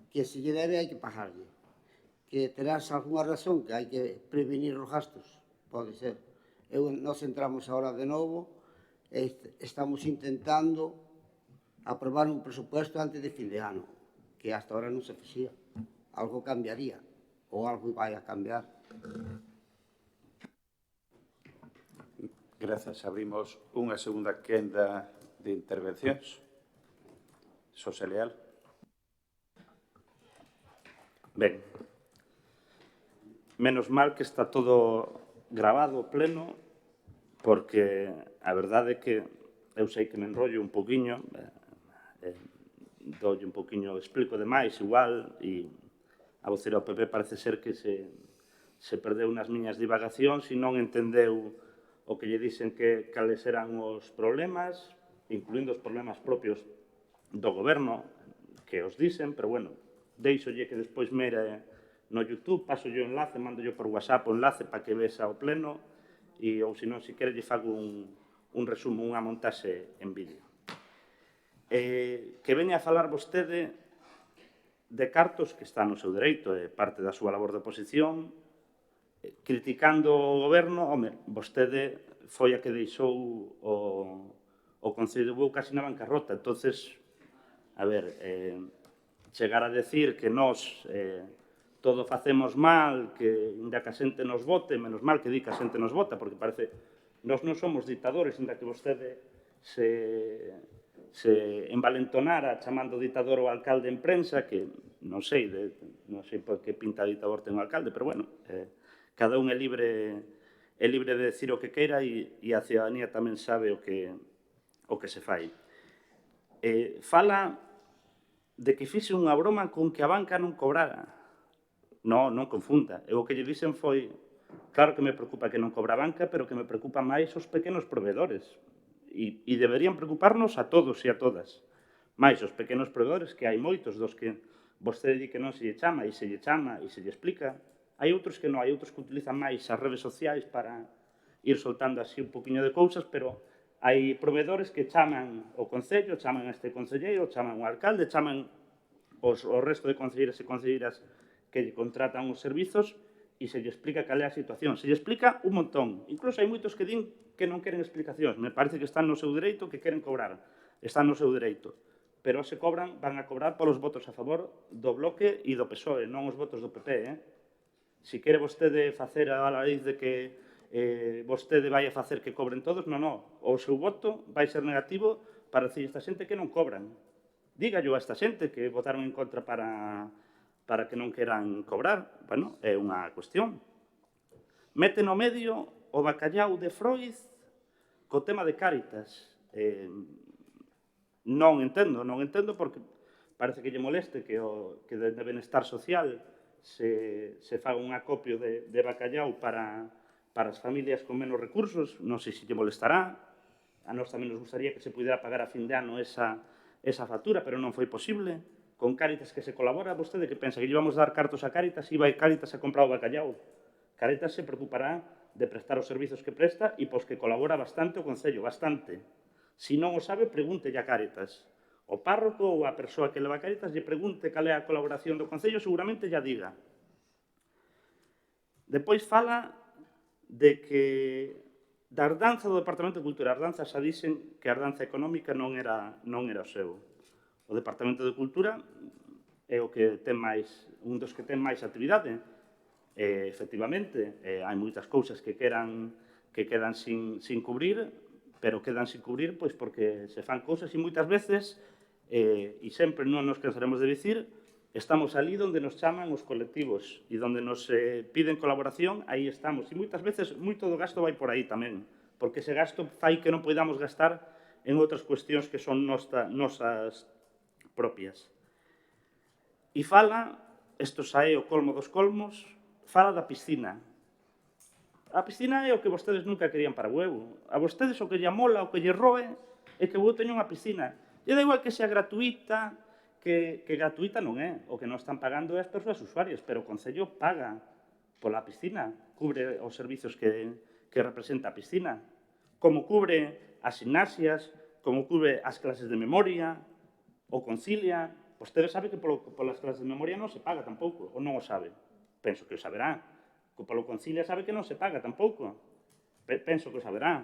Speaker 4: que se lle debe hai que pagarlle. Que terás algunha razón que hai que prevenir os gastos, pode ser. Nós entramos agora de novo, estamos intentando aprobar un presupuesto antes de fin de ano, que hasta ahora non se fixía. Algo cambiaría, ou algo vai a cambiar.
Speaker 1: Grazas. Abrimos unha segunda quenda de intervencións. Xosé Leal.
Speaker 2: Ben, menos mal que está todo grabado pleno, porque a verdade é que eu sei que me enrollo un poquinho, dolle un poquinho, explico demais igual, e a vocera do PP parece ser que se perdeu nas miñas divagacións e non entendeu o que lle dixen que cales eran os problemas, incluindo os problemas propios do goberno, que os dixen, pero bueno, deixolle que despois mere no YouTube, paso yo o enlace, mando yo por WhatsApp o enlace para que vexa o pleno, e ou senón, se quere, lle fago un resumo, unha montaxe en vídeo. Que veña a falar vostede de cartos, que está no seu dereito, é parte da súa labor de oposición, criticando o goberno, home, vostede foi a que deixou o Concello de Bueu casi na bancarrota. Entonces, a ver, chegar a decir que nós todo facemos mal, que ainda que a xente nos vote, menos mal que di que a xente nos vota, porque parece, nós non somos dictadores, ainda que vostede se envalentonara chamando ditador o alcalde en prensa, que non sei por que pinta ditador ten o alcalde, pero bueno, cada un é libre de decir o que queira e a ciudadanía tamén sabe o que se fai. Fala de que fixe unha broma con que a banca non cobrara. Non confunda. O que lle dixen foi, claro que me preocupa que non cobra a banca, pero que me preocupa máis os pequenos proveedores. E deberían preocuparnos a todos e a todas. Mais os pequenos proveedores, que hai moitos dos que vostede di que non se lle chama e se lle chama e se lle explica. Hai outros que non, hai outros que utilizan máis as redes sociais para ir soltando así un poquinho de cousas, pero hai proveedores que chaman o Concello, chaman a este concelleiro, chaman o alcalde, chaman o resto de concelleiras e concelleiras que lle contratan os servizos e se lle explica cal é a situación. Se lle explica un montón. Incluso hai moitos que din que non queren explicacións. Me parece que están no seu dereito, que queren cobrar. Están no seu dereito. Pero se cobran, van a cobrar polos votos a favor do Bloque e do PSOE, non os votos do PP, Se quere vostede facer a raíz de que vostede vai a facer que cobren todos, non. O seu voto vai ser negativo para decir esta xente que non cobran. Dígallo a esta xente que votaron en contra para que non queran cobrar. Bueno, é unha cuestión. Mete no medio o bacallau de Freud co tema de Cáritas. Non entendo porque parece que lle moleste que de benestar social se faga un acopio de bacallau para as familias con menos recursos. Non sei se lle molestará. A nós tamén nos gustaría que se pudera pagar a fin de ano esa factura, pero non foi posible. Con Cáritas que se colabora, vostede que pensa que lle vamos a dar cartos a Cáritas e vai Cáritas a comprar o bacallau? Cáritas se preocupará de prestar os servizos que presta e pos que colabora bastante o Concello, bastante. Se non o sabe, pregúntelle a Cáritas. O párroco ou a persoa que leva Cáritas lle pregunte cal é a colaboración do Concello, seguramente lla diga. Depois fala de que da herdanza do Departamento de Cultura. A herdanza xa dixen que a herdanza económica non era o seu. O Departamento de Cultura é o que ten máis, un dos que ten máis actividade. Efectivamente, hai moitas cousas que quedan sin cubrir, pero quedan sin cubrir pois porque se fan cousas e moitas veces, e sempre non nos cansaremos de dicir, estamos ali onde nos chaman os colectivos e onde nos piden colaboración, aí estamos. E moitas veces, moito do gasto vai por aí tamén, porque ese gasto fai que non podamos gastar en outras cuestións que son nosas propias. E fala, isto xa é o colmo dos colmos, fala da piscina. A piscina é o que vostedes nunca querían para Bueu. A vostedes o que lle mola, o que lle roe, é que Bueu teña unha piscina. E da igual que sea gratuita, que gratuita non é. O que non están pagando é as persoas usuarias, pero o Concello paga pola piscina, cubre os servizos que representa a piscina, como cubre as gimnasias, como cubre as clases de memoria, o concilia. Vostede sabe que polas clases de memoria non se paga tampouco, ou non o sabe. Penso que o saberá. Polo concilia sabe que non se paga tampouco. Penso que o saberá.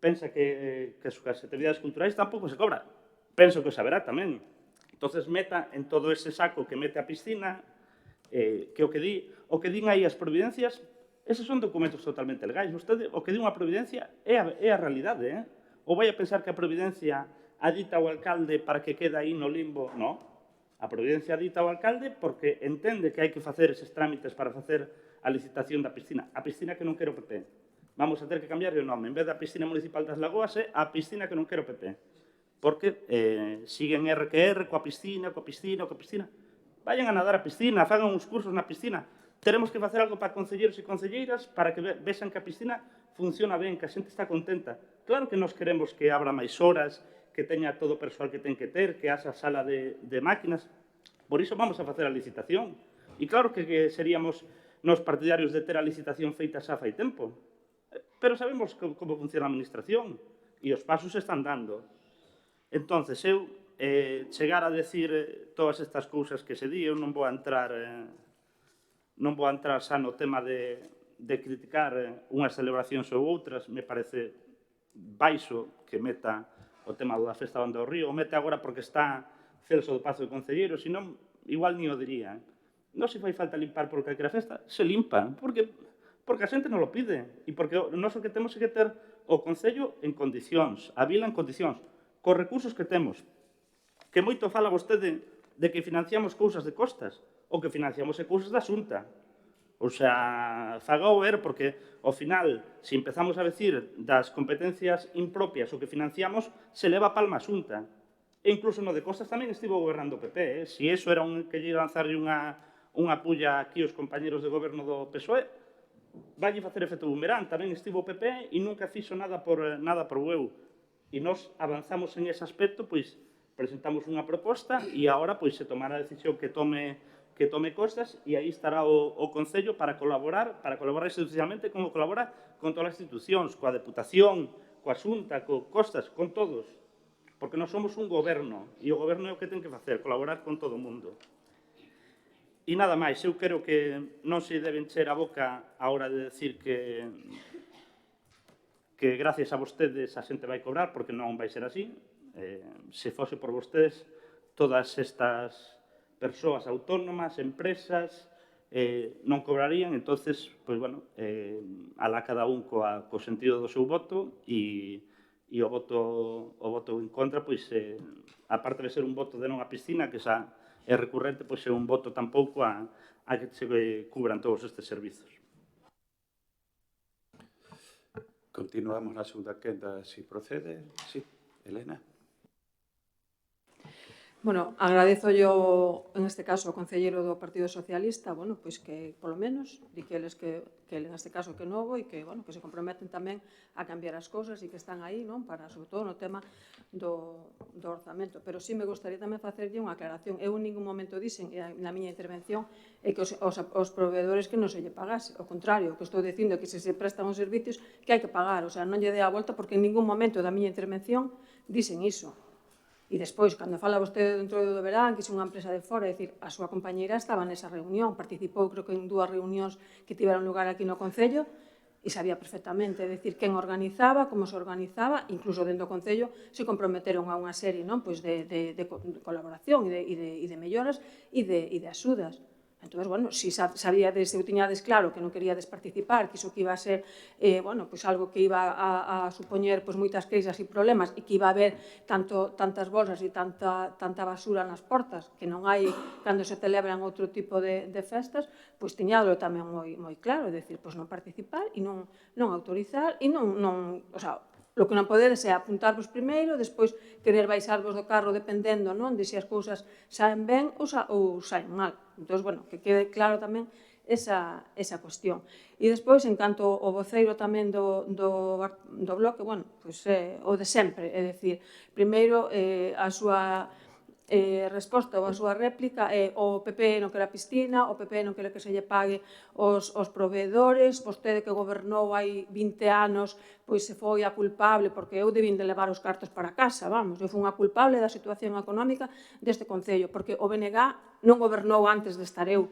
Speaker 2: Pensa que as actividades culturais tampouco se cobra. Penso que o saberá tamén. Entonces meta en todo ese saco que mete a piscina, que o que din aí as providencias, eses son documentos totalmente legais. Vostede, o que di unha providencia é a realidade, Ou vai a pensar que a providencia adita o alcalde para que quede aí no limbo? Non. A providencia adita o alcalde porque entende que hai que facer eses trámites para facer a licitación da piscina. A piscina que non quere o PP. Vamos a ter que cambiar o nome. En vez da piscina municipal das Lagoas é a piscina que non quero PP. Porque siguen R coa piscina. Vayan a nadar a piscina, fagan uns cursos na piscina. Teremos que facer algo para concelleiros e concelleiras para que vexan que a piscina funciona ben, que a xente está contenta. Claro que nós queremos que abra máis horas, que teña todo o persoal que ten que ter, que haxa sala de máquinas. Por iso vamos a facer a licitación. E claro que seríamos nos partidarios de ter a licitación feita xa fai tempo. Pero sabemos como funciona a administración e os pasos se están dando. Entonces, eu chegar a decir todas estas cousas que se di, eu non vou entrar xa no tema de criticar unhas celebracións ou outras. Me parece baixo que meta o tema da festa da Banda do Río, o mete agora porque está Celso do Pazo de Concelleiro, senón igual ni o diría. Non se fai falta limpar por calquera festa, se limpa, porque a xente non lo pide, e porque nós o que temos é que ter o Concello en condicións, a vila en condicións, cos recursos que temos. Que moito fala vostede de que financiamos cousas de costas, o que financiamos é cousas da Xunta. O sea, fagao ver, porque, ao final, se empezamos a decir das competencias impropias o que financiamos, se leva a palma a Xunta. E incluso no de costas tamén estivo gobernando o PP. Si eso era que lle lanzarlle unha pulla aquí aos compañeros de goberno do PSOE, vai facer efecto bumerán. Tamén estivo o PP e nunca fixo nada por eu. E nós avanzamos en ese aspecto, pois, presentamos unha proposta e agora pois se tomará a decisión que tome costas e aí estará o Concello para colaborar institucionalmente como colabora con todas as institucións, coa Deputación, coa Xunta, co Costas, con todos. Porque nós somos un goberno e o goberno é o que ten que facer, colaborar con todo o mundo. E nada máis, eu creo que non se debe encher a boca a hora de decir que gracias a vostedes a xente vai cobrar, porque non vai ser así. Se fose por vostedes, todas estas persoas autónomas, empresas, non cobrarían. Entonces, pois, bueno, alá cada un co sentido do seu voto e o voto en contra, pois, aparte de ser un voto de non a piscina, que xa é recurrente, pois é un voto tampouco a que se cubran todos estes servizos.
Speaker 1: Continuamos na segunda quenda, se procede. Sí, Elena.
Speaker 3: Bueno, agradezo yo, en este caso, ao concelleiro do Partido Socialista, bueno, pois que, polo menos, di que eles que en este caso que novo e que, bueno, que se comprometen tamén a cambiar as cousas e que están aí, non, para, sobre todo, no tema do orzamento. Pero sí me gustaría tamén facerlle unha aclaración. Eu en ningún momento dixen, na miña intervención, é que os proveedores que non se lle pagase. Ao contrario, o que estou dicindo é que se prestan os servicios que hai que pagar. O sea, non lle dei a volta porque en ningún momento da miña intervención dixen iso. E despois, cando fala vostede dentro do verán, que é unha empresa de fora, é dicir, a súa compañeira estaba nesa reunión, participou, creo que en 2 reunións que tiveron lugar aquí no Concello, e sabía perfectamente, é dicir, quen organizaba, como se organizaba, incluso dentro do Concello se comprometeron a unha serie, non, pois de colaboración e de melloras e de axudas. Entón, bueno, si sabíades, eu tiñades claro que non queríades participar, que iso que iba a ser, bueno, pois algo que iba a supoñer pois moitas queixas e problemas e que iba a haber tantas bolsas e tanta basura nas portas que non hai cando se celebran outro tipo de festas, pois tiñádolo tamén moi claro, é dicir, pois non participar e non autorizar e non, o sea, o que non podedes é apuntarvos primeiro, despois querer baixarvos do carro dependendo, non, de se as cousas saen ben ou saen mal. Entón, bueno, que quede claro tamén esa cuestión. E despois, en canto ao voceiro tamén do bloque, bueno, pois o de sempre, é dicir, primeiro a súa resposta ou a súa réplica é o PP non quere a piscina, o PP non quere que se lle pague os proveedores, vostede que gobernou hai 20 anos, pois se foi a culpable, porque eu debín de levar os cartos para casa, vamos, eu fui unha culpable da situación económica deste Concello, porque o BNG non gobernou antes de estar eu,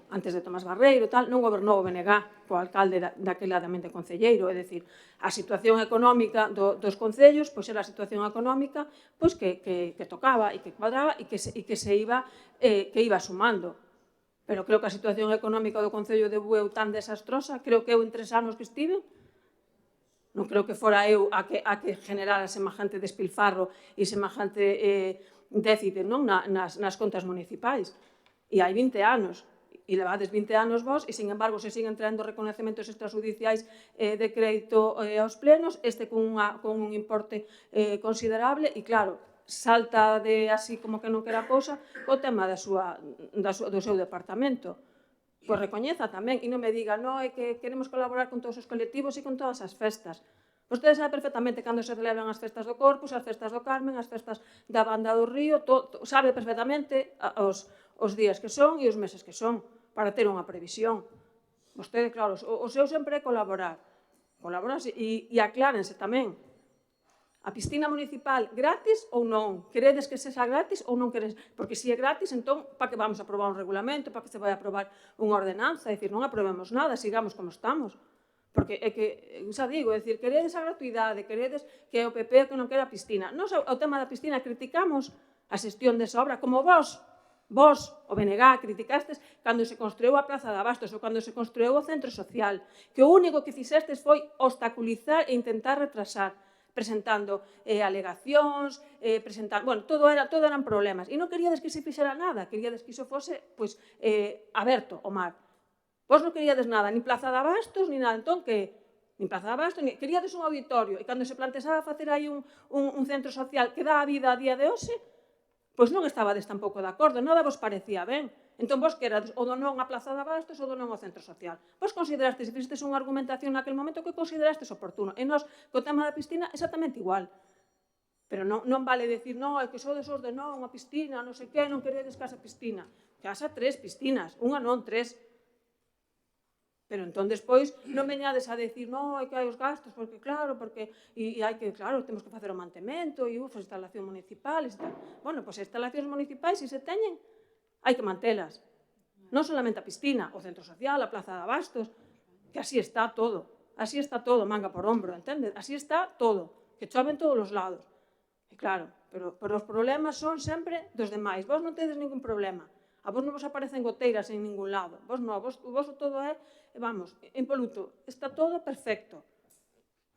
Speaker 3: antes de Tomás Barreiro, tal, non gobernou o BNG co alcalde daqueladamente concelleiro, é dicir, a situación económica dos concellos, pois era a situación económica pois que tocaba e que cuadraba e que se iba sumando. Pero creo que a situación económica do Concello de Bueu tan desastrosa, creo que eu en 3 anos que estive, non creo que fora eu a que generara semejante despilfarro e semejante déficit nas contas municipais. E hai 20 anos. E levades 20 anos vos, e, sin embargo, se siguen traendo reconhecementos extrajudiciais de crédito aos plenos, este con un importe considerable, e, claro, salta de así como que non quera cousa o tema do seu departamento. Pois recoñeza tamén, e non me diga, non, é que queremos colaborar con todos os colectivos e con todas as festas. Vostede sabe perfectamente cando se celebran as festas do Corpus, as festas do Carmen, as festas da Banda do Río, sabe perfectamente os días que son e os meses que son, para ter unha previsión. Vostede, claro, o seu sempre é colaborar. Colaborarse e aclárense tamén. A piscina municipal, gratis ou non? Queredes que sexa gratis ou non queredes? Porque se é gratis, entón, para que vamos a aprobar un regulamento, para que se vai a aprobar unha ordenanza? É dicir, non aprobemos nada, sigamos como estamos. Porque é que, xa digo, é dicir, queredes a gratuidade, queredes que o PP que non quera a piscina. Nos, o tema da piscina, criticamos a xestión desa obra, como vos, o BNG, criticastes cando se construiu a Praza de Abastos ou cando se construiu o Centro Social, que o único que fixestes foi obstaculizar e intentar retrasar, presentando alegacións, bueno, todo eran problemas. E non queríades que se fixera nada, queríades que iso fose aberto ao mar. Vos non queríades nada, nin Plaza de Abastos, nin nada. Entón, que? Nin Plaza de Abastos, queríades un auditorio. E cando se plantexaba facer aí un centro social que dá a vida a día de hoxe, pois non estabades tampouco de acordo, nada vos parecía ben. Entón, vos que erades o do non a Plaza de Abastos ou do non ao centro social. Vos considerastes, e fixestes unha argumentación naquel momento que considerastes oportuno. E nós, co tema da piscina, exactamente igual. Pero non vale decir, non, é que sodes os de non, a piscina, non sei que, non queredes casa piscina. Casa 3 piscinas, unha non, 3. Pero entón, despois, non veñades a decir, non, é que hai os gastos, porque claro, e hai que, claro, temos que facer o mantemento, e as instalacións municipales, e tal. Bueno, pois as instalacións municipais, se se teñen, hai que mantelas. Non solamente a piscina, o centro social, a Plaza de Abastos, que así está todo, manga por hombro, entende? Así está todo, que chove en todos os lados. E claro, pero os problemas son sempre dos demais. Vos non tedes ningún problema. A vos non vos aparecen goteiras en ningún lado. Vos non, vos todo é, vamos, impoluto. Está todo perfecto.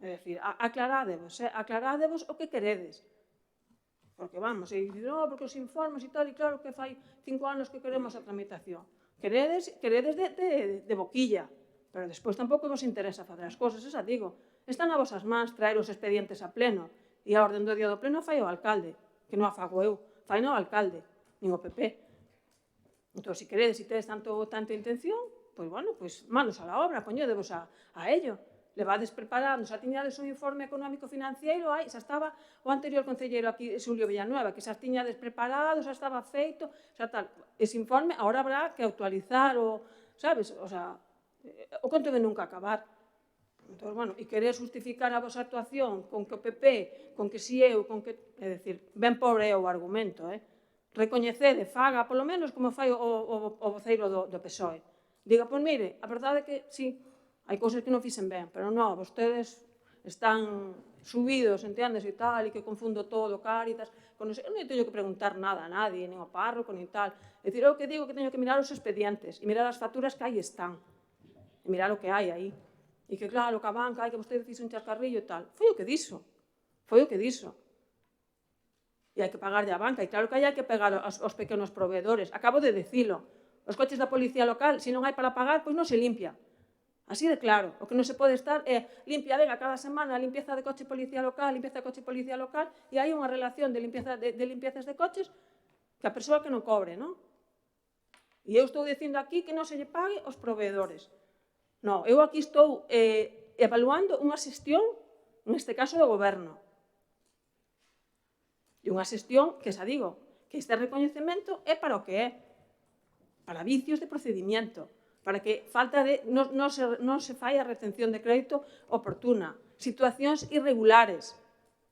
Speaker 3: É dicir, aclarádevos o que queredes. Porque, vamos, e dicir, non, porque os informes e tal, e claro que fai 5 anos que queremos a tramitación. Queredes de boquilla, pero despois tampouco vos interesa facer as cousas, esa digo. Están a vosas mans traer os expedientes a pleno, e a orden do día do pleno fai o alcalde, que non a fago eu, fai non o alcalde, nin o PP. Entón, se queredes, se tedes tanta intención, pois, bueno, pois, manos a la obra, poñedevos a ello. Levades preparando, xa tiñades un informe económico-financiero, xa estaba o anterior concelleiro aquí, Xulio Villanueva, que xa tiñades preparado, xa estaba feito, xa tal. Ese informe, agora habrá que actualizar, sabes, o conto de nunca acabar. Entón, bueno, e queredes justificar a vosa actuación con que o PP, con que si eu, con que... É dicir, ben pobre é o argumento, recoñecede, faga, polo menos, como fai o voceiro do PSOE. Diga, pois mire, a verdade é que, sí, hai cousas que non fixen ben, pero non, vostedes están subidos, entiendes, e tal, e que confundo todo, Cáritas, non teño que preguntar nada a nadie, nin ao párroco, nin tal. É dicir, eu que digo que teño que mirar os expedientes e mirar as facturas que aí están, e mirar o que hai aí. E que, claro, que a banca, que vostede fixe un chascarrillo e tal. Foi o que dixo. E hai que pagarlle a banca, e claro que hai que pegar aos pequenos proveedores. Acabo de dicilo. Os coches da policía local, se non hai para pagar, pois non se limpia. Así de claro. O que non se pode estar é limpia, venga, cada semana a limpieza de coche policía local, e hai unha relación de limpiezas de coches que a persoa que non cobre, non? E eu estou dicindo aquí que non se lle pague aos proveedores. Non, eu aquí estou evaluando unha xestión, neste caso do goberno. E unha xestión que, xa digo, que este recoñecemento é para o que é. Para vicios de procedimiento, para que non se fai a retención de crédito oportuna, situacións irregulares.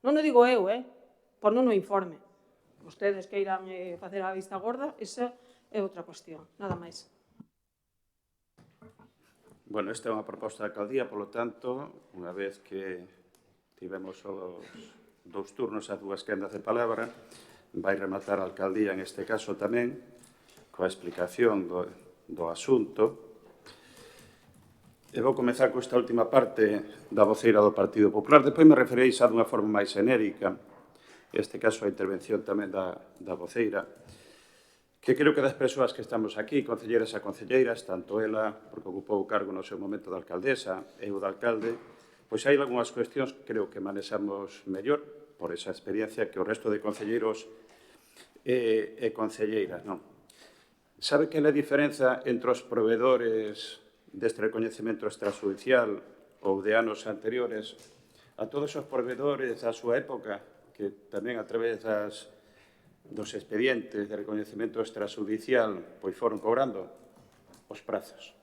Speaker 3: Non o digo eu, por non o informe. Vostedes que irán facer a vista gorda, esa é outra cuestión, nada máis.
Speaker 1: Bueno, esta é unha proposta da alcaldía, polo tanto, unha vez que tivemos os 2 turnos a 2 quendas de palabra, vai rematar a alcaldía, en este caso tamén, coa explicación do asunto. E vou comezar con esta última parte da voceira do Partido Popular. Depois me referirei xa dunha forma máis xenérica, este caso a intervención tamén da voceira. que creo que das persoas que estamos aquí, concelleiras e concelleiras, tanto ela, porque ocupou o cargo no seu momento de alcaldesa, e o de alcalde, pois hai algunhas cuestións que creo que manexamos mellor por esa experiencia que o resto de concelleiros e concelleiras, non? Sabe que é a diferenza entre os proveedores deste recoñecemento extrajudicial ou de anos anteriores a todos os proveedores da súa época, que tamén a través dos expedientes de recoñecemento extrajudicial pois foron cobrando os prazos.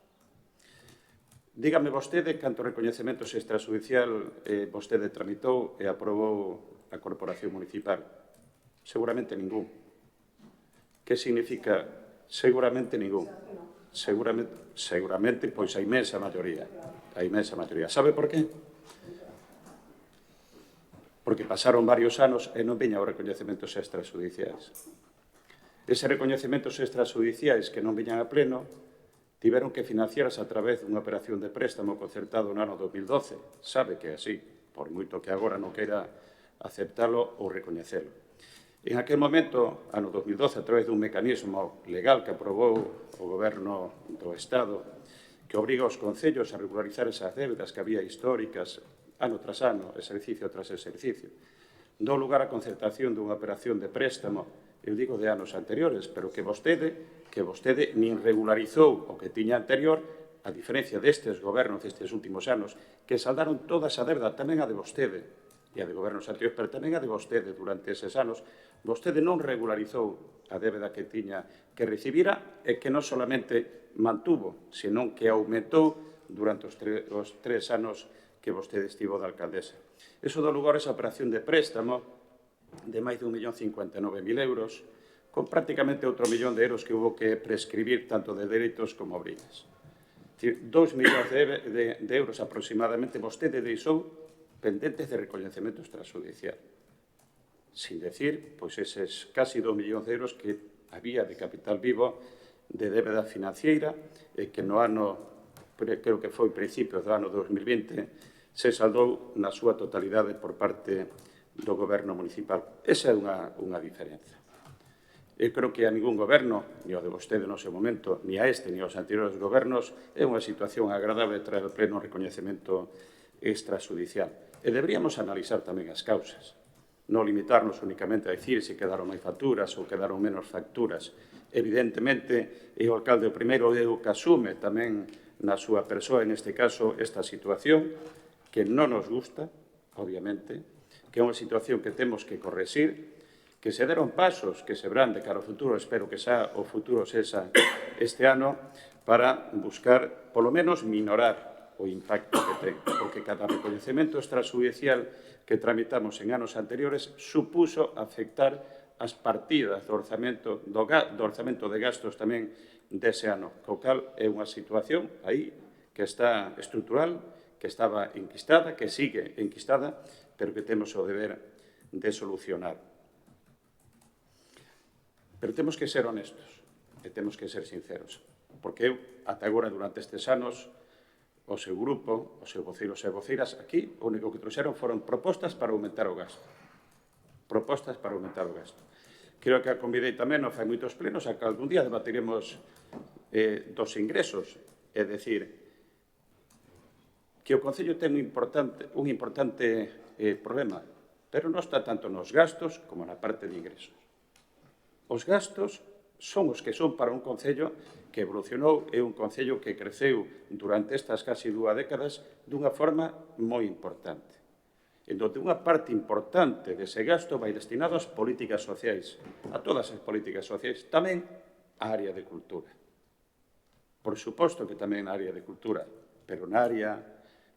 Speaker 1: Dígame vostede canto recoñecementos extrajudicial vostede tramitou e aprobou a Corporación Municipal. Seguramente ningún. Que significa? Seguramente ningún. Seguramente, pois a inmensa maioría. A inmensa maioría. Sabe por qué? Porque pasaron varios anos e non viñan os recoñecementos extrajudiciais. Eses recoñecementos extrajudiciais que non viñan a pleno tiveron que financiarse a través dunha operación de préstamo concertado no ano 2012. Sabe que é así, por moito que agora non queira aceptalo ou recoñecelo. En aquel momento, ano 2012, a través dun mecanismo legal que aprobou o Goberno do Estado, que obriga os concellos a regularizar esas débdas que había históricas, ano tras ano, exercicio tras exercicio, dou lugar á concertación dunha operación de préstamo, eu digo de anos anteriores, pero que vostede nin regularizou o que tiña anterior, a diferencia destes gobernos destes últimos anos, que saldaron toda esa débda, tamén a de vostede, e a de gobernos anteriores, pero tamén a de vostede durante eses anos, vostede non regularizou a débeda que tiña que recibira e que non solamente mantuvo, senón que aumentou durante os 3 anos que vostede estivo de alcaldesa. Eso dou lugar a esa operación de préstamo de máis de 1.059.000 euros, con prácticamente outro millón de euros que hubo que prescribir tanto de dereitos como obrigas. 2 millóns de euros aproximadamente vostede deixou pendentes de recoñecemento extrajudicial. Sin decir, pois, eses casi 2 millóns de euros que había de capital vivo de débeda financiera e que no ano, creo que foi principios do ano 2020, se saldou na súa totalidade por parte do Goberno municipal. Esa é unha diferenza. Eu creo que a ningún goberno, ni o de vostede no seu momento, ni a este, ni aos anteriores gobernos, é unha situación agradable traer o pleno recoñecemento extrajudicial. E deberíamos analizar tamén as causas. Non limitarnos únicamente a dicir se quedaron máis facturas ou quedaron menos facturas. Evidentemente, é o alcalde o primeiro que asume tamén na súa persoa, neste caso, esta situación que non nos gusta, obviamente, que é unha situación que temos que correxir, que se deron pasos que se verán de cara ao futuro, espero que xa o futuro sexa este ano, para buscar, polo menos, minorar o impacto que ten, porque cada recoñecemento extrajudicial que tramitamos en anos anteriores supuso afectar as partidas do orzamento de gastos tamén dese ano, co cal é unha situación aí que está estrutural, que estaba enquistada, que sigue enquistada, pero que temos o deber de solucionar. Pero temos que ser honestos e temos que ser sinceros, porque eu, ata agora, durante estes anos, o seu grupo, os seus voceiros e voceiras, aquí, o único que trouxeron foron propostas para aumentar o gasto. Propostas para aumentar o gasto. Creo que a convidei tamén, non fai moitos plenos, a que algún día debatiremos dos ingresos, é dicir, que o Concello ten un importante problema, pero non está tanto nos gastos como na parte de ingresos. Os gastos son os que son para un Concello que evolucionou e un Concello que creceu durante estas casi 2 décadas dunha forma moi importante. En donde unha parte importante dese gasto vai destinado ás políticas sociais, a todas as políticas sociais, tamén á área de cultura. Por suposto que tamén na área de cultura, pero na área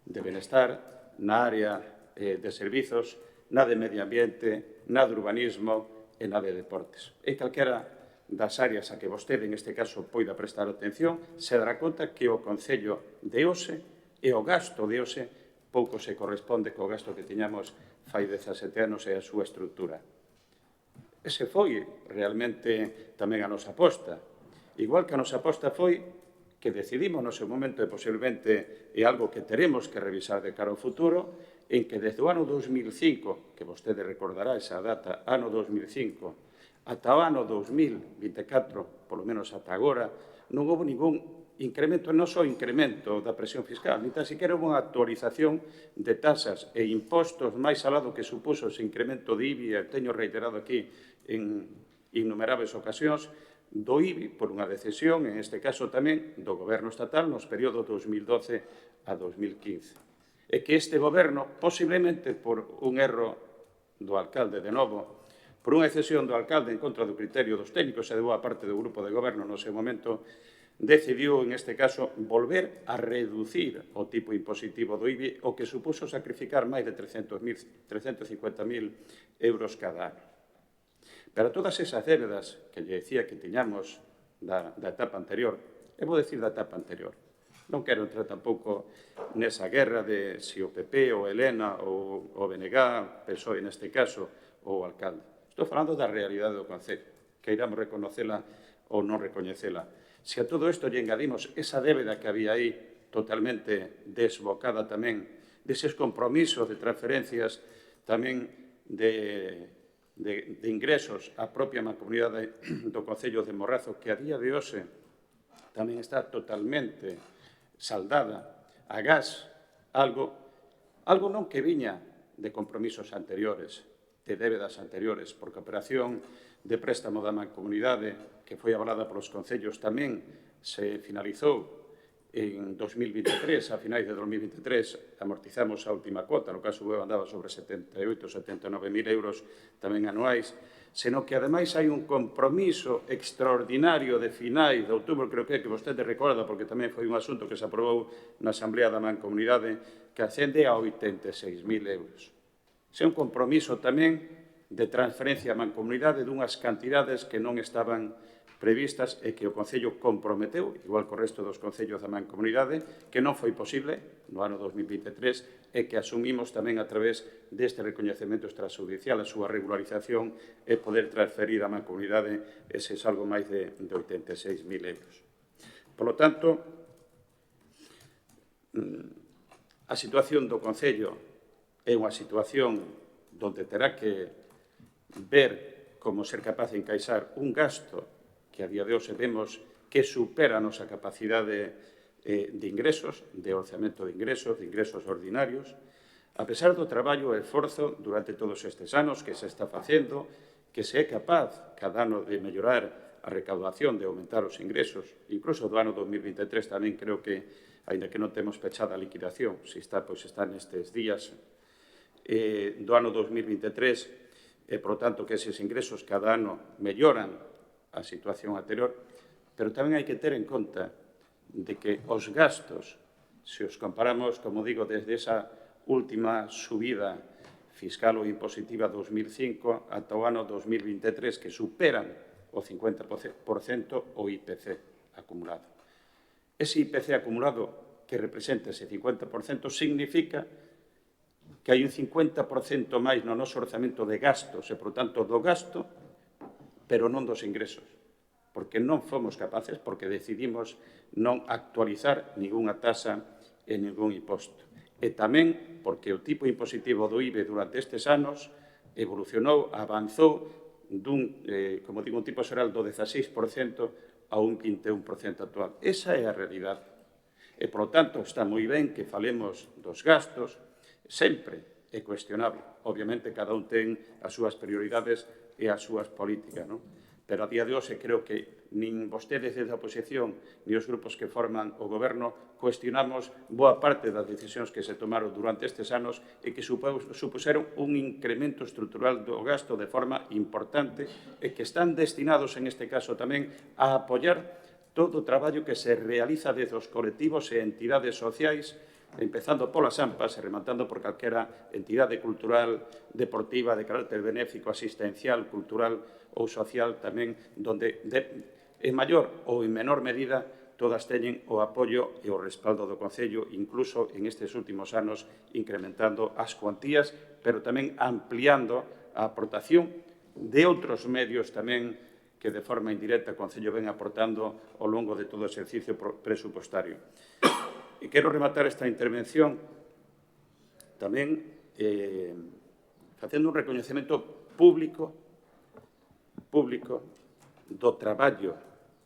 Speaker 1: de benestar, na área de servizos, na de medio ambiente, na de urbanismo e na de deportes. E calquera das áreas a que vostede, neste caso, poida prestar atención, se dará conta que o Concello de hoxe e o gasto de hoxe pouco se corresponde co gasto que tiñamos fai 17 anos e a súa estrutura. Ese foi realmente tamén a nosa aposta. Igual que a nosa aposta foi que decidimos no seu momento, e posiblemente é algo que teremos que revisar de cara ao futuro, en que desde o ano 2005, que vostede recordará esa data, ano 2005, ata o ano 2024, polo menos ata agora, non houve ningún incremento, non só incremento da presión fiscal, ni tan siquiera houve unha actualización de tasas e impostos máis alá do que supuso ese incremento de IBI, teño reiterado aquí en innumerables ocasións, do IBI por unha decisión, en este caso tamén, do Goberno estatal nos períodos 2012 a 2015. E que este Goberno, posiblemente por un erro do alcalde de novo, por unha excesión do alcalde en contra do criterio dos técnicos e de boa parte do grupo de goberno no seu momento, decidiu, en este caso, volver a reducir o tipo impositivo do IBI, o que supuso sacrificar máis de 350.000 euros cada ano. Pero todas esas débedas que lle decía que tiñamos da etapa anterior, e vou decir da etapa anterior, non quero entrar tampouco nesa guerra de se o PP, o Helena, ou o BNG, PSOE neste caso, ou o alcalde. Estou falando da realidade do Concello, que iramos reconocela ou non recoñecela. Se a todo isto lle engadimos esa débeda que había aí totalmente desbocada tamén, deses compromisos de transferencias tamén de ingresos á propia mancomunidade do Concello de Morrazo, que a día de hoxe tamén está totalmente saldada a gas, algo non que viña de compromisos anteriores, de débedas anteriores, porque a operación de préstamo da mancomunidade, que foi avalada polos concellos, tamén se finalizou en 2023, a finais de 2023, amortizamos a última cuota, no caso eu andaba sobre 78, 79.000 euros tamén anuais, senón que, ademais, hai un compromiso extraordinario de finais de outubro, creo que vostede recorda, porque tamén foi un asunto que se aprobou na Asamblea da Mancomunidade, que ascende a 86.000 euros. Ese é un compromiso tamén de transferencia á mancomunidade dunhas cantidades que non estaban previstas e que o Concello comprometeu, igual que o resto dos concellos da mancomunidade, que non foi posible no ano 2023 e que asumimos tamén a través deste recoñecemento extrajudicial, a súa regularización e poder transferir á mancomunidade eses algo máis de 86.000 euros. Por lo tanto, a situación do Concello é unha situación onde terá que ver como ser capaz de encaixar un gasto que a día de hoxe vemos que supera a nosa capacidade de ingresos, de orçamento de ingresos ordinarios, a pesar do traballo e esforzo durante todos estes anos que se está facendo, que se é capaz cada ano de mellorar a recaudación, de aumentar os ingresos, incluso do ano 2023 tamén creo que, aínda que non temos pechada a liquidación, se está, pois está nestes días, do ano 2023, e, por tanto, que eses ingresos cada ano melloran a situación anterior, pero tamén hai que ter en conta de que os gastos, se os comparamos, como digo, desde esa última subida fiscal ou impositiva 2005 ata o ano 2023, que superan o 50% o IPC acumulado. Ese IPC acumulado que representa ese 50% significa que hai un 50% máis no noso orzamento de gastos e, por tanto, do gasto, pero non dos ingresos, porque non fomos capaces, porque decidimos non actualizar ningunha tasa e ningún imposto. E tamén porque o tipo impositivo do IBE durante estes anos evolucionou, avanzou dun, como digo, un tipo xeral do 16% a un 21% actual. Esa é a realidade. E, por lo tanto, está moi ben que falemos dos gastos, sempre é cuestionable. Obviamente, cada un ten as súas prioridades e as súas políticas, non? Pero a día de hoxe creo que nin vostedes desde a oposición, nin os grupos que forman o goberno, cuestionamos boa parte das decisións que se tomaron durante estes anos e que supuseron un incremento estrutural do gasto de forma importante e que están destinados, en este caso tamén, a apoiar todo o traballo que se realiza desde os colectivos e entidades sociais, empezando polas AMPAs e rematando por calquera entidade cultural, deportiva, de carácter benéfico, asistencial, cultural ou social tamén, donde en maior ou en menor medida todas teñen o apoio e o respaldo do Concello, incluso en estes últimos anos incrementando as cuantías, pero tamén ampliando a aportación de outros medios tamén que de forma indirecta o Concello ven aportando ao longo de todo o exercicio presupostario. E quero rematar esta intervención tamén facendo un recoñecemento público público do traballo,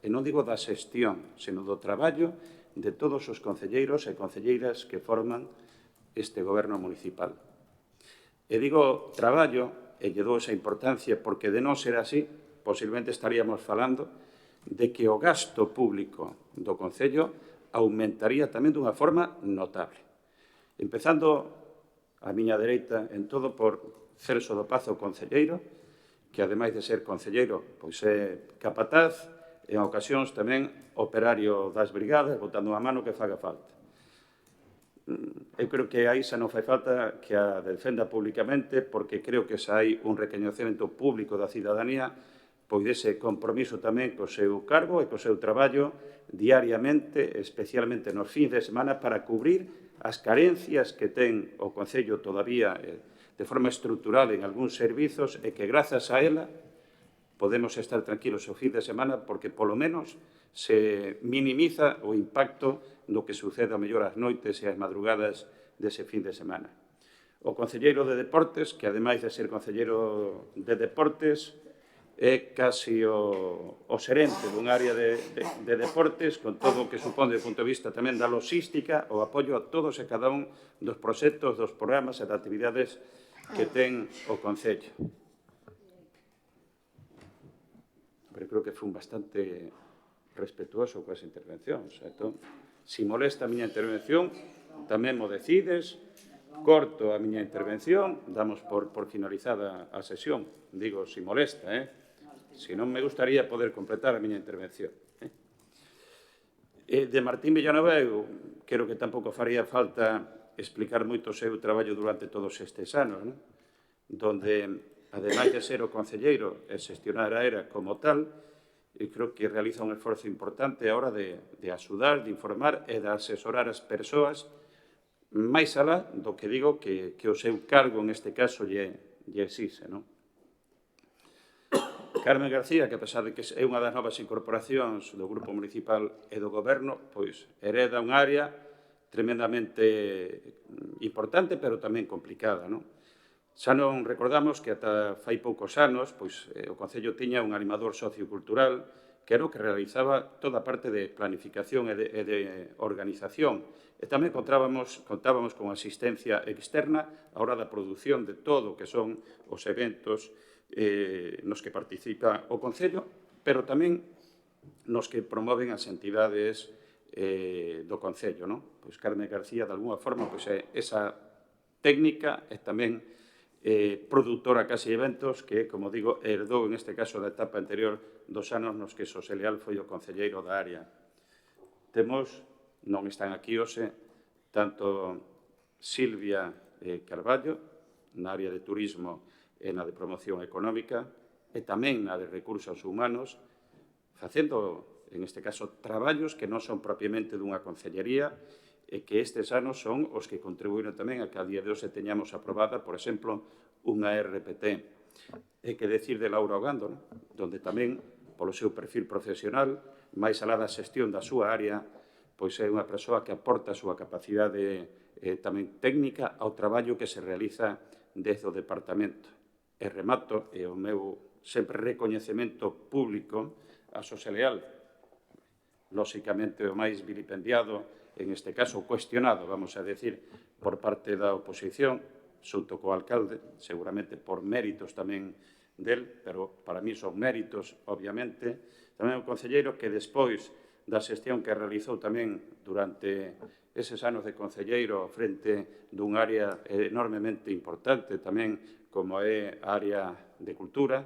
Speaker 1: e non digo da xestión, senón do traballo de todos os concelleiros e concelleiras que forman este goberno municipal. E digo traballo, e lle dou esa importancia, porque de non ser así, posiblemente estaríamos falando de que o gasto público do Concello aumentaría tamén dunha forma notable. Empezando a miña dereita en todo por Celso do Pazo, concelleiro, que ademais de ser concelleiro, pois é capataz e en ocasións tamén operario das brigadas, botando unha mano que faga falta. Eu creo que aí xa non fai falta que a defenda públicamente, porque creo que xa hai un recoñecemento público da cidadanía pois dese compromiso tamén co seu cargo e co seu traballo diariamente, especialmente nos fins de semana, para cubrir as carencias que ten o Concello todavía de forma estrutural en algúns servizos e que, grazas a ela, podemos estar tranquilos o fin de semana porque, polo menos, se minimiza o impacto do que sucede a mellor as noites e as madrugadas dese fin de semana. O concelleiro de Deportes, que ademais de ser concelleiro de Deportes, é casi o xerente dun área de deportes, con todo o que supón, do punto de vista tamén da logística, o apoio a todos e cada un dos proxectos, dos programas e das actividades que ten o Concello. Pero creo que fun bastante respetuoso coas intervencións. Entón, si molesta a miña intervención, tamén mo decides, corto a miña intervención, damos por finalizada a sesión. Digo, si molesta, Si non, me gustaría poder completar a miña intervención. De Martín Villanueva, eu creo que tampouco faría falta explicar moito o seu traballo durante todos estes anos, donde, ademais de ser o concelleiro e xestionar a era como tal, eu creo que realiza un esforzo importante a hora de axudar, de informar e de asesorar as persoas máis alá do que digo que o seu cargo, neste caso, lle exixe, non? Carmen García, que a pesar de que é unha das novas incorporacións do Grupo Municipal e do Goberno, pois hereda un área tremendamente importante, pero tamén complicada, non? Xa non recordamos que ata fai poucos anos pois, o Concello tiña un animador sociocultural que era o que realizaba toda a parte de planificación e de organización. E tamén contábamos con asistencia externa a hora da produción de todo o que son os eventos nos que participa o Concello, pero tamén nos que promoven as entidades do Concello, non? Pois Carmen García, de alguna forma, pois é esa técnica e tamén produtora case de eventos que, como digo, herdou, en este caso, da etapa anterior dos anos nos que Xosé Leal foi o concelleiro da área. Temos, non están aquí hoxe, tanto Silvia Carballo, na área de turismo e na de promoción económica, e tamén na de recursos humanos, facendo, en este caso, traballos que non son propiamente dunha concellería e que estes anos son os que contribuíron tamén a que a día de hoxe teñamos aprobada, por exemplo, unha RPT. E que decir de Laura Ogando, donde tamén, polo seu perfil profesional, máis alá da xestión da súa área, pois é unha persoa que aporta a súa capacidade tamén técnica ao traballo que se realiza desde o departamento. E remato, e o meu sempre recoñecemento público a Xosé Leal, lóxicamente o máis vilipendiado, en este caso cuestionado, vamos a decir, por parte da oposición, xunto co alcalde, seguramente por méritos tamén del, pero para mí son méritos, obviamente, tamén o concelleiro que despois da xestión que realizou tamén durante eses anos de concelleiro frente dun área enormemente importante tamén como é a área de cultura,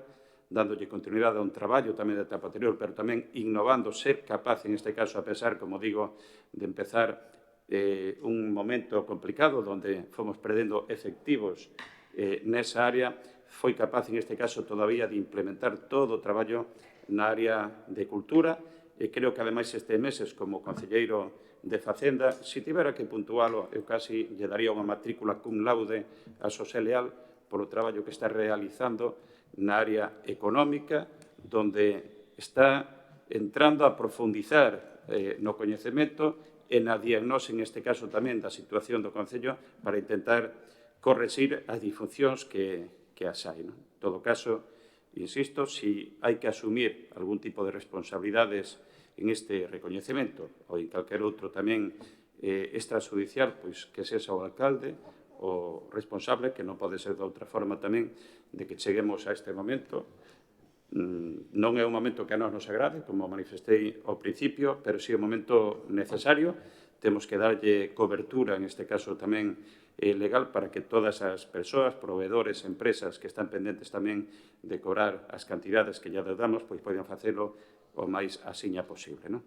Speaker 1: dándolle continuidade a un traballo tamén da etapa anterior, pero tamén innovando, ser capaz, en este caso, a pesar, como digo, de empezar un momento complicado onde fomos perdendo efectivos nesa área, foi capaz, en este caso, todavía de implementar todo o traballo na área de cultura e creo que, ademais, estes meses, como concelleiro de Facenda, se tivera que puntualo, eu casi lle daría unha matrícula cum laude a Xosé Leal polo traballo que está realizando na área económica, donde está entrando a profundizar no coñecemento e na diagnose, en este caso tamén, da situación do Concello para intentar correxir as disfuncións que as hai. En todo caso, Insisto, si hai que asumir algún tipo de responsabilidades en este recoñecemento ou en calquer outro tamén extrajudicial, pois que sexa o alcalde o responsable, que non pode ser de outra forma tamén, de que cheguemos a este momento. Non é un momento que a nos agrade, como manifestei ao principio, pero sí é un momento necesario. Temos que darlle cobertura, en este caso tamén legal, para que todas as persoas, proveedores, empresas que están pendentes tamén de cobrar as cantidades que ya damos, pois poden facelo o máis asiña posible, non?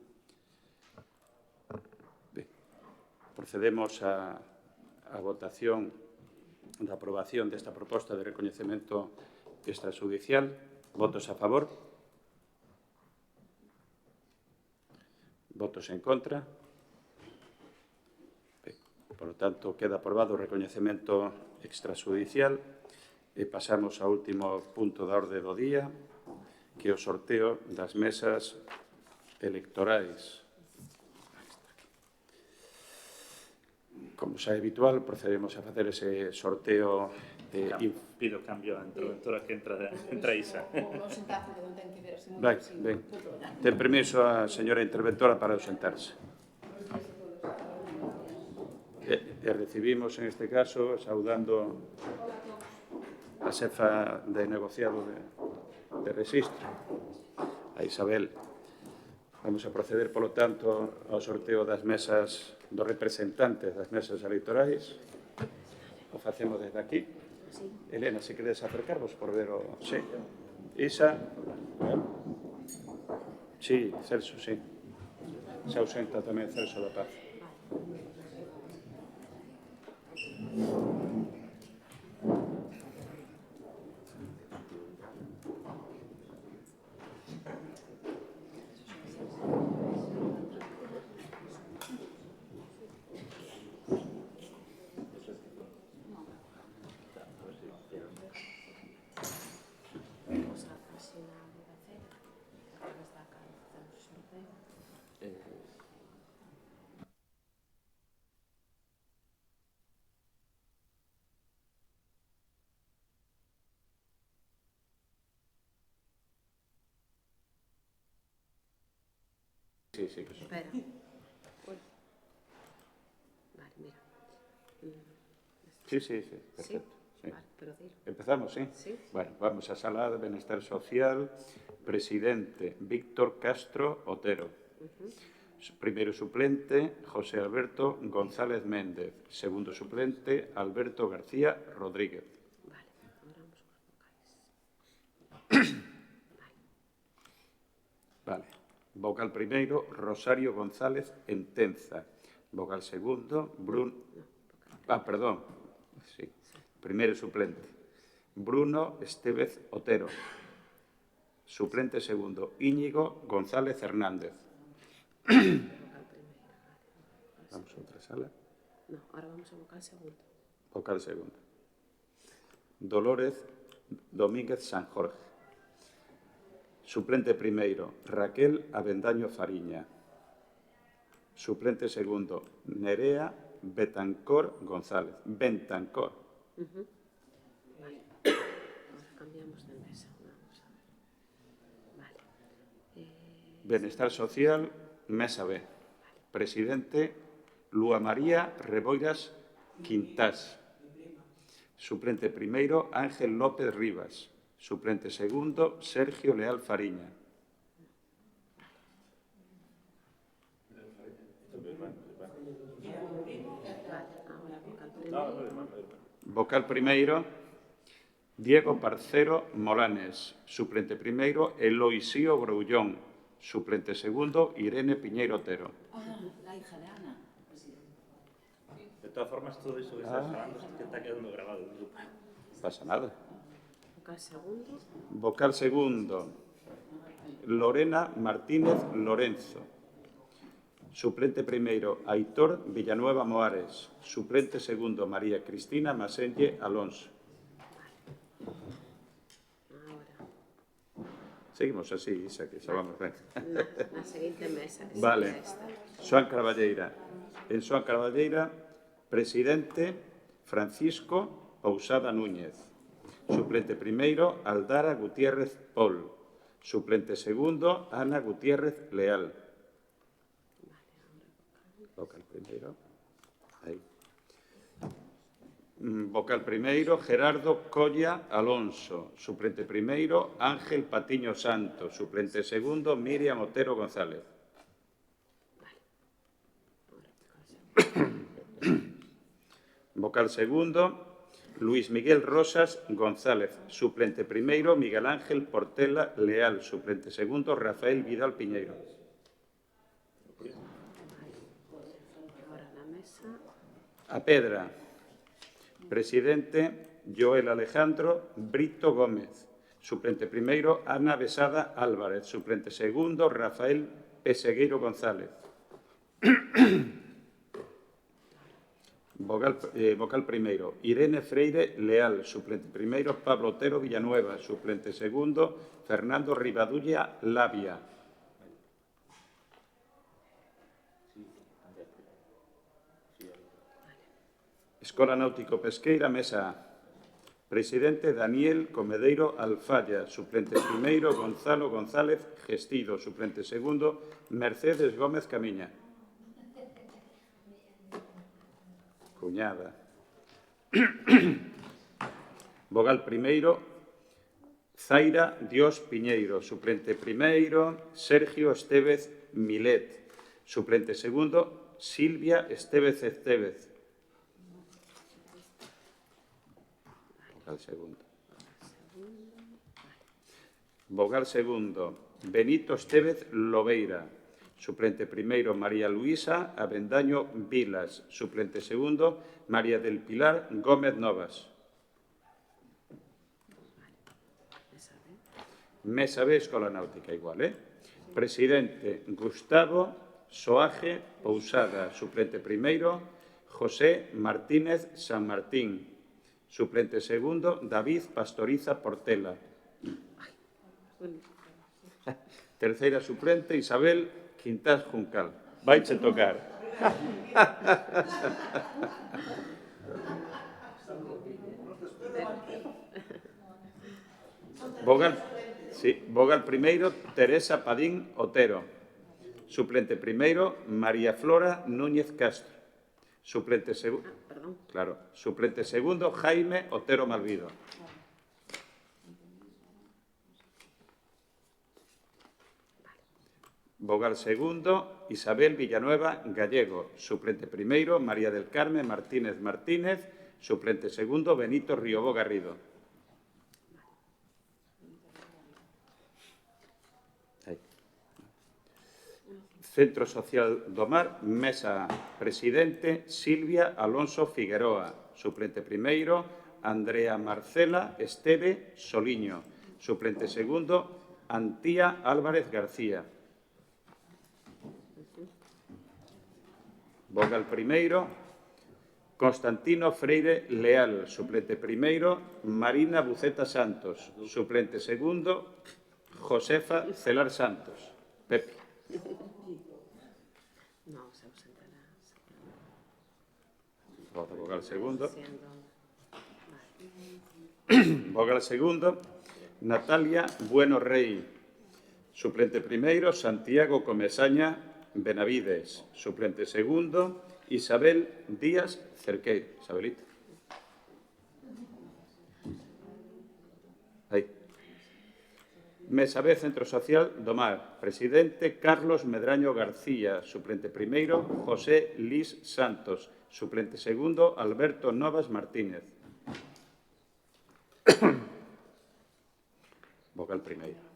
Speaker 1: Ben, procedemos a votación da aprobación desta proposta de recoñecemento extrajudicial. Votos a favor? Votos en contra? Por lo tanto, queda aprobado o recoñecemento extrajudicial e pasamos ao último punto da orde do día, que é o sorteo das mesas electorais. Como xa é habitual, procedemos a facer ese sorteo de...
Speaker 2: Pido cambio a interventora que entra Isa.
Speaker 1: Ben, ten permiso a señora interventora para ausentarse. E recibimos, en este caso, saudando a xefa de negociado de registro, a Isabel. Vamos a proceder, polo tanto, ao sorteo das mesas dos representantes das mesas electorais. O facemos desde aquí. Elena, se queres acercarvos por ver o... Sí. Isa. Sí, Celso, sí. Se ausenta tamén Celso da Paz. Sí, sí, que
Speaker 5: Espera. Vale, mira.
Speaker 1: Sí, sí, sí, perfecto. Sí.
Speaker 5: Vale, pero dilo.
Speaker 1: Empezamos, sí?
Speaker 5: Sí.
Speaker 1: Bueno, vamos a sala de Benestar Social. Presidente, Víctor Castro Otero. Primeiro suplente, José Alberto González Méndez. Segundo suplente, Alberto García Rodríguez.
Speaker 5: Vale, ahora vamos con los vocales.
Speaker 1: Vale. Vocal primeiro, Rosario González Entenza. Vocal segundo, perdón. Sí. Primeiro suplente, Bruno Estévez Otero. Suplente segundo, Íñigo González Hernández. Vamos a outra sala.
Speaker 5: No, ahora vamos a vocal segundo.
Speaker 1: Vocal segundo. Dolores Domínguez San Jorge. Suplente primeiro, Raquel Avendaño Fariña. Suplente segundo, Nerea Betancor González. Bentancor.
Speaker 5: Vale. Ahora cambiamos de mesa. Vamos a ver. Vale.
Speaker 1: Benestar Social, Mesa B. Presidente, Lúa María Reboiras Quintás. Suplente primeiro, Ángel López Rivas. Suplente segundo, Sergio Leal Fariña. Vocal primeiro, Diego Parcero Molanes. Suplente primeiro, Eloisío Broullón. Suplente segundo, Irene Piñeiro Otero.
Speaker 6: La hija de Ana.
Speaker 2: De todas formas, todo iso que estás falando que está quedando grabado en grupo.
Speaker 1: No pasa nada.
Speaker 5: Vocal segundo.
Speaker 1: Vocal segundo, Lorena Martínez Lorenzo. Suplente primeiro, Aitor Villanueva Moares. Suplente segundo, María Cristina Masenlle Alonso.
Speaker 5: Ahora.
Speaker 1: Seguimos así, Isa, que xa vamos ben.
Speaker 5: Na seguinte mesa. Que
Speaker 1: Vale.
Speaker 5: sería esta.
Speaker 1: Xoan Carballeira. En Xoan Carballeira, presidente, Francisco Pousada Núñez. Suplente primeiro, Aldara Gutiérrez Pol. Suplente segundo, Ana Gutiérrez Leal. Vocal primeiro. Aí. Vocal primeiro, Gerardo Colla Alonso. Suplente primeiro, Ángel Patiño Santos. Suplente segundo, Miriam Otero González. Vocal segundo, Luis Miguel Rosas González. Suplente primeiro, Miguel Ángel Portela Leal. Suplente segundo, Rafael Vidal Piñeiro.
Speaker 5: Ahora la mesa.
Speaker 1: A Pedra. Presidente, Joel Alejandro Brito Gómez. Suplente primeiro, Ana Besada Álvarez. Suplente segundo, Rafael Pesegueiro González. Vocal primeiro, Irene Freire Leal. Suplente primeiro, Pablo Otero Villanueva. Suplente segundo, Fernando Rivadulla Labia. Escola Náutico Pesqueira, Mesa A. Presidente, Daniel Comedeiro Alfaya. Suplente primeiro, Gonzalo González Gestido. Suplente segundo, Mercedes Gómez Camiña. Cuñada. Vogal primeiro, Zaira Dios Piñeiro. Suplente primeiro, Sergio Estévez Milet. Suplente segundo, Silvia Estévez Estévez. Vogal segundo. Vogal segundo, Benito Estévez Lobeira. Suplente primeiro, María Luisa Avendaño Vilas. Suplente segundo, María del Pilar Gómez Novas. Mesa B, Escola Náutica, igual, Presidente, Gustavo Soaje Pousada. Suplente primeiro, José Martínez San Martín. Suplente segundo, David Pastoriza Portela. Terceira suplente, Isabel Quintás Juncal. Vaiche tocar. Vogal primeiro, Teresa Padín Otero. Suplente primeiro, María Flora Núñez Castro. Suplente segundo. Claro. Suplente segundo, Jaime Otero Malvido. Vogal segundo, Isabel Villanueva Gallego. Suplente primeiro, María del Carmen Martínez Martínez. Suplente segundo, Benito Riobó Garrido. Ahí. Centro Social do Mar, Mesa A. Presidente, Silvia Alonso Figueroa. Suplente primeiro, Andrea Marcela Esteve Soliño. Suplente segundo, Antía Álvarez García. Vogal primeiro, Constantino Freire Leal. Suplente primeiro, Marina Buceta Santos. Suplente segundo, Josefa Celar Santos. Pepe.
Speaker 5: No, se ausentará.
Speaker 1: Vogal segundo. Vogal segundo, Natalia Bueno Rey. Suplente primeiro, Santiago Comesaña Benavides. Suplente segundo, Isabel Díaz Cerqueiro. Isabelita. Aí. Mesa B, Centro Social do Mar. Presidente, Carlos Medraño García. Suplente primeiro, José Lis Santos. Suplente segundo, Alberto Novas Martínez. Vogal primeiro.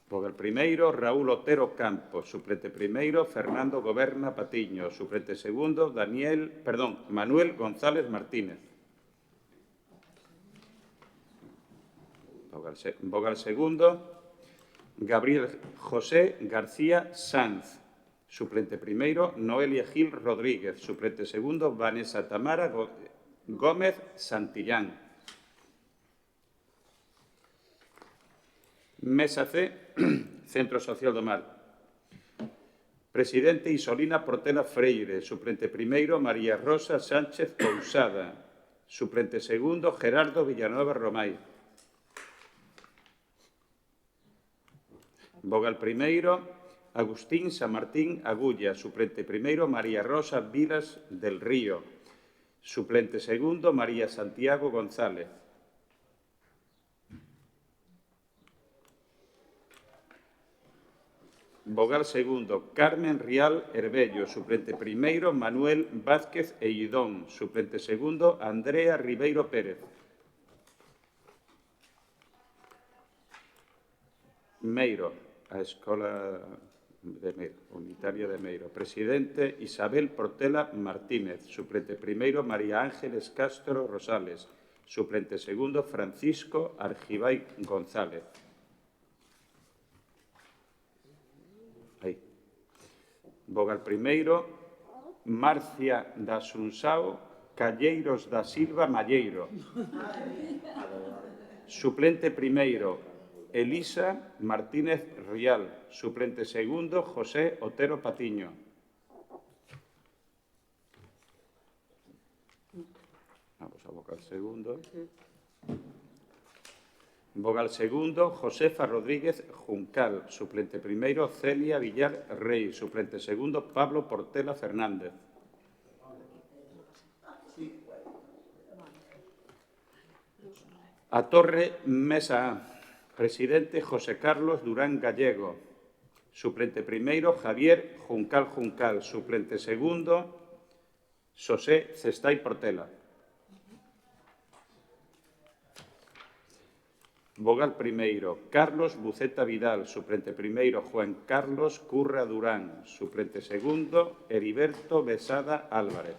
Speaker 1: Vogal primeiro, Raúl Otero Campos. Suplente primeiro, Fernando Goberna Patiño. Suplente segundo, Manuel González Martínez. Vogal segundo, Gabriel José García Sanz. Suplente primeiro, Noelia Gil Rodríguez. Suplente segundo, Vanessa Tamara Gómez Santillán. Mesa C, Centro Social do Mar. Presidente, Isolina Portela Freire. Suplente primeiro, María Rosa Sánchez Pousada. Suplente segundo, Gerardo Villanueva Romay. Vogal primeiro, Agustín San Martín Agulla. Suplente primeiro, María Rosa Vilas del Río. Suplente segundo, María Santiago González. Vogal segundo, Carmen Rial Herbello. Suplente primeiro, Manuel Vázquez Eidón. Suplente segundo, Andrea Ribeiro Pérez. Meiro, a Escola de Meiro, Unitaria de Meiro. Presidente, Isabel Portela Martínez. Suplente primeiro, María Ángeles Castro Rosales. Suplente segundo, Francisco Argibay González. Aí. Vogal primeiro, Marcia da Asunsao Calleiros da Silva Malleiro. Suplente primeiro, Elisa Martínez Rial. Suplente segundo, José Otero Patiño. Vamos a vogal segundo. Vogal segundo, Josefa Rodríguez Juncal. Suplente primeiro, Celia Villar Rey. Suplente segundo, Pablo Portela Fernández. A Torre Mesa A. Presidente, José Carlos Durán Gallego. Suplente primeiro, Javier Juncal Juncal. Suplente segundo, Xosé Cestai Portela. Vogal primeiro, Carlos Buceta Vidal. Suplente primeiro, Juan Carlos Curra Durán. Suplente segundo, Heriberto Besada Álvarez.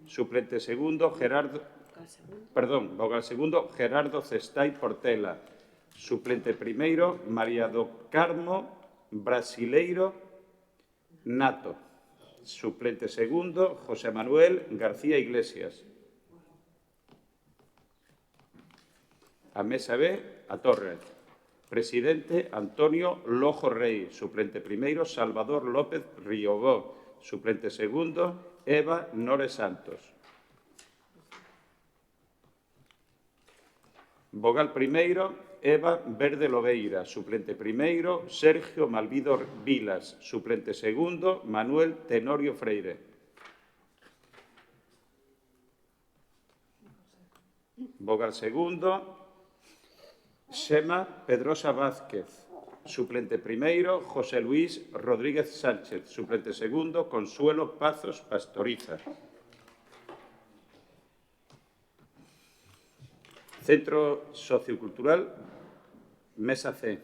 Speaker 1: Suplente segundo, vogal segundo, Gerardo Cestai Portela. Suplente primeiro, María do Carmo Brasileiro Nato. Suplente segundo, José Manuel García Iglesias. A mesa B, a Torre. Presidente, Antonio Lojo Rey. Suplente primeiro, Salvador López Riobó. Suplente segundo, Eva Nores Santos. Vogal primeiro, Eva Verde Lobeira. Suplente primeiro, Sergio Malvido Vilas. Suplente segundo, Manuel Tenorio Freire. Vogal segundo, Xema Pedrosa Vázquez. Suplente primeiro, José Luis Rodríguez Sánchez. Suplente segundo, Consuelo Pazos Pastoriza. Centro Sociocultural, Mesa C.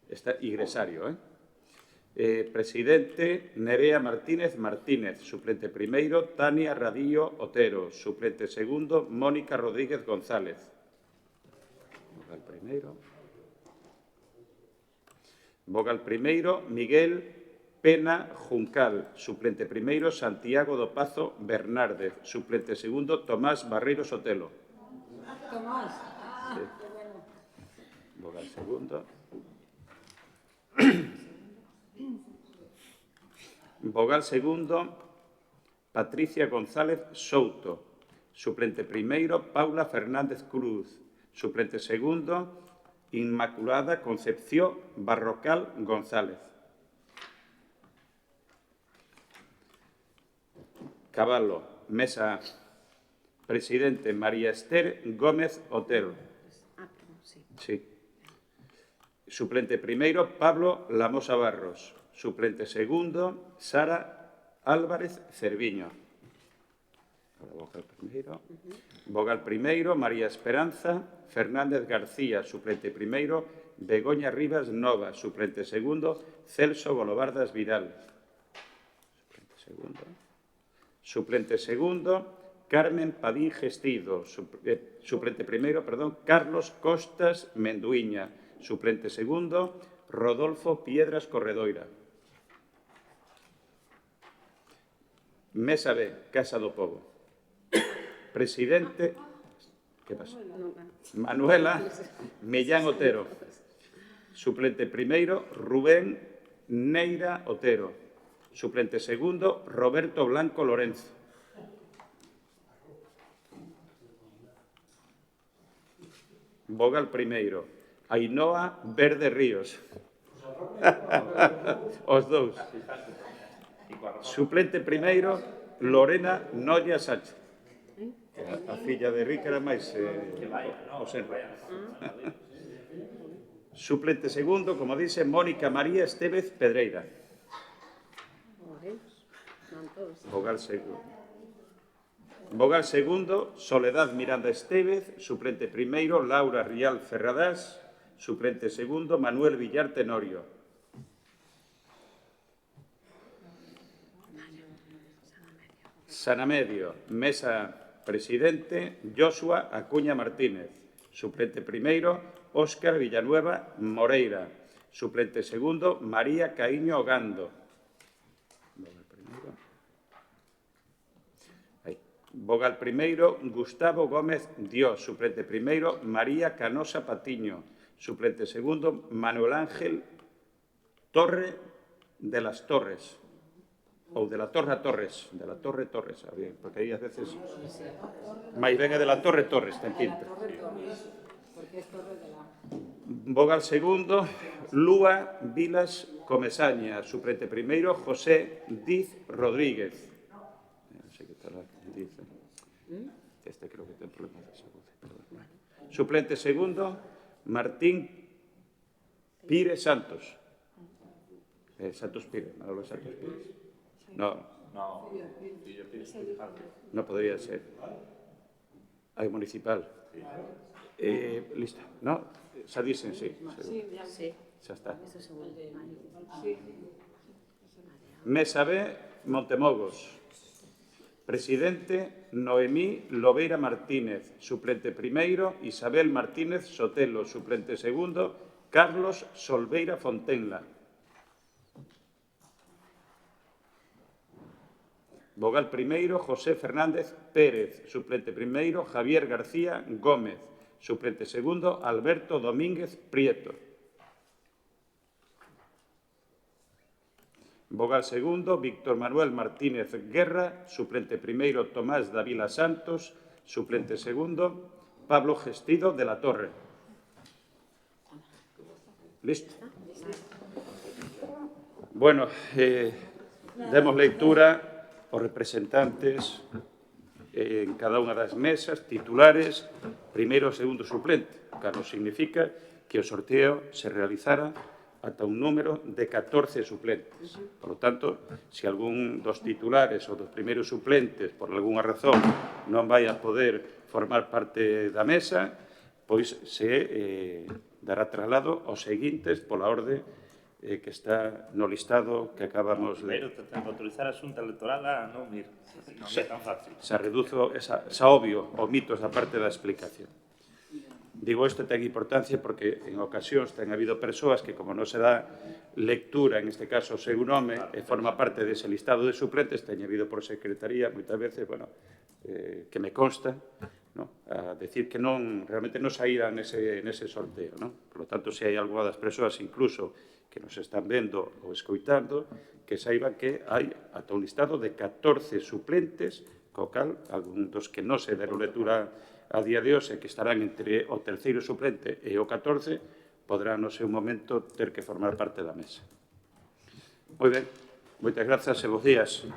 Speaker 1: Está ingresario, Presidente, Nerea Martínez Martínez. Suplente primeiro, Tania Radillo Otero. Suplente segundo, Mónica Rodríguez González. Vogal primeiro. Vogal primeiro, Miguel Pena Juncal. Suplente primeiro, Santiago do Pazo Bernárdez. Suplente segundo, Tomás Barreiro Sotelo.
Speaker 6: Tomás.
Speaker 1: Sí. Vogal segundo. Vogal segundo, Patricia González Souto. Suplente primeiro, Paula Fernández Cruz. Suplente segundo, Inmaculada Concepción Barrocal González. Caballo, Mesa A. Presidente, María Esther Gómez Otero. Sí. Suplente primeiro, Pablo Lamosa Barros. Suplente segundo, Sara Álvarez Cerviño. Vogal primeiro, María Esperanza Fernández García. Suplente primeiro, Begoña Rivas Nova. Suplente segundo, Celso Golobardas Vidal. Suplente segundo, Carmen Padín Gestido. Suplente primeiro, Carlos Costas Menduiña. Suplente segundo, Rodolfo Piedras Corredoira. Mesa B, Casa do Pobo. Presidente, ¿qué pasa? Manuela Millán Otero. Suplente primeiro, Rubén Neira Otero. Suplente segundo, Roberto Blanco Lorenzo. Vogal primeiro, Ainhoa Verde Ríos. Os dous. Suplente primeiro, Lorena Noia Sánchez. A filla de Rica era máis o servo. Suplente segundo, como dice, Mónica María Estévez Pedreira. Vogal segundo, Soledad Miranda Estévez. Suplente primeiro, Laura Rial Ferradás. Suplente segundo, Manuel Villar Tenorio. Sana Medio, mesa presidente, Joshua Acuña Martínez. Suplente primeiro, Óscar Villanueva Moreira. Suplente segundo, María Caíño Ogando. Vogal primeiro, Gustavo Gómez Dios. Suplente primeiro, María Canosa Patiño. Suplente segundo, Manuel Ángel Torre de las Torres. Ou de la Torre a Torres. De la Torre Torres, porque aí a veces... Mais ben é de la Torre Torres, ten pinta. Vogal segundo, Lúa Vilas Comesaña. Suplente primeiro, José Diz Rodríguez. Non sei que tal dice. Este creo que ten problemas de saúde. Suplente segundo, Martín Pire Santos. Santos Pire, Manolo Santos Pire. No, no podría ser. Hay municipal. Lista. No, xa dicen, sí. Xa está. Mesa B, Montemogos. Presidente, Noemí Lobeira Martínez. Suplente primeiro, Isabel Martínez Sotelo. Suplente segundo, Carlos Solveira Fontenla. Vogal primeiro, José Fernández Pérez. Suplente primeiro, Javier García Gómez. Suplente segundo, Alberto Domínguez Prieto. Vogal segundo, Víctor Manuel Martínez Guerra. Suplente primeiro, Tomás Davila Santos. Suplente segundo, Pablo Gestido de la Torre. Listo. Bueno, demos lectura os representantes en cada unha das mesas, titulares, primeiro e segundo suplente. Claro, significa que o sorteo se realizara ata un número de 14 suplentes. Por lo tanto, se algún dos titulares ou dos primeiros suplentes, por algunha razón, non vai a poder formar parte da mesa, pois se dará traslado aos seguintes pola orde que está no listado que acabamos de...
Speaker 2: Pero ten que autorizar a Xunta Electoral a non ir. Non é tan fácil.
Speaker 1: Xa reduzo, xa obvio, omito esa parte da explicación. Digo, isto ten importancia porque en ocasións ten habido persoas que, como non se dá lectura, en este caso, o seu nome, e forma parte dese listado de suplentes, ten habido por secretaría, moitas veces, bueno, que me consta, ¿no?, a decir que non, realmente non saíra nese sorteo, ¿no? Por lo tanto, se hai algunha das persoas, incluso, que nos están vendo ou escoitando, que saiban que hai ata un listado de 14 suplentes, co cal, algún dos que non se deron lectura a día de hoxe, que estarán entre o terceiro suplente e o 14, podrán no seu momento ter que formar parte da mesa. Moi ben, moitas grazas e bons días.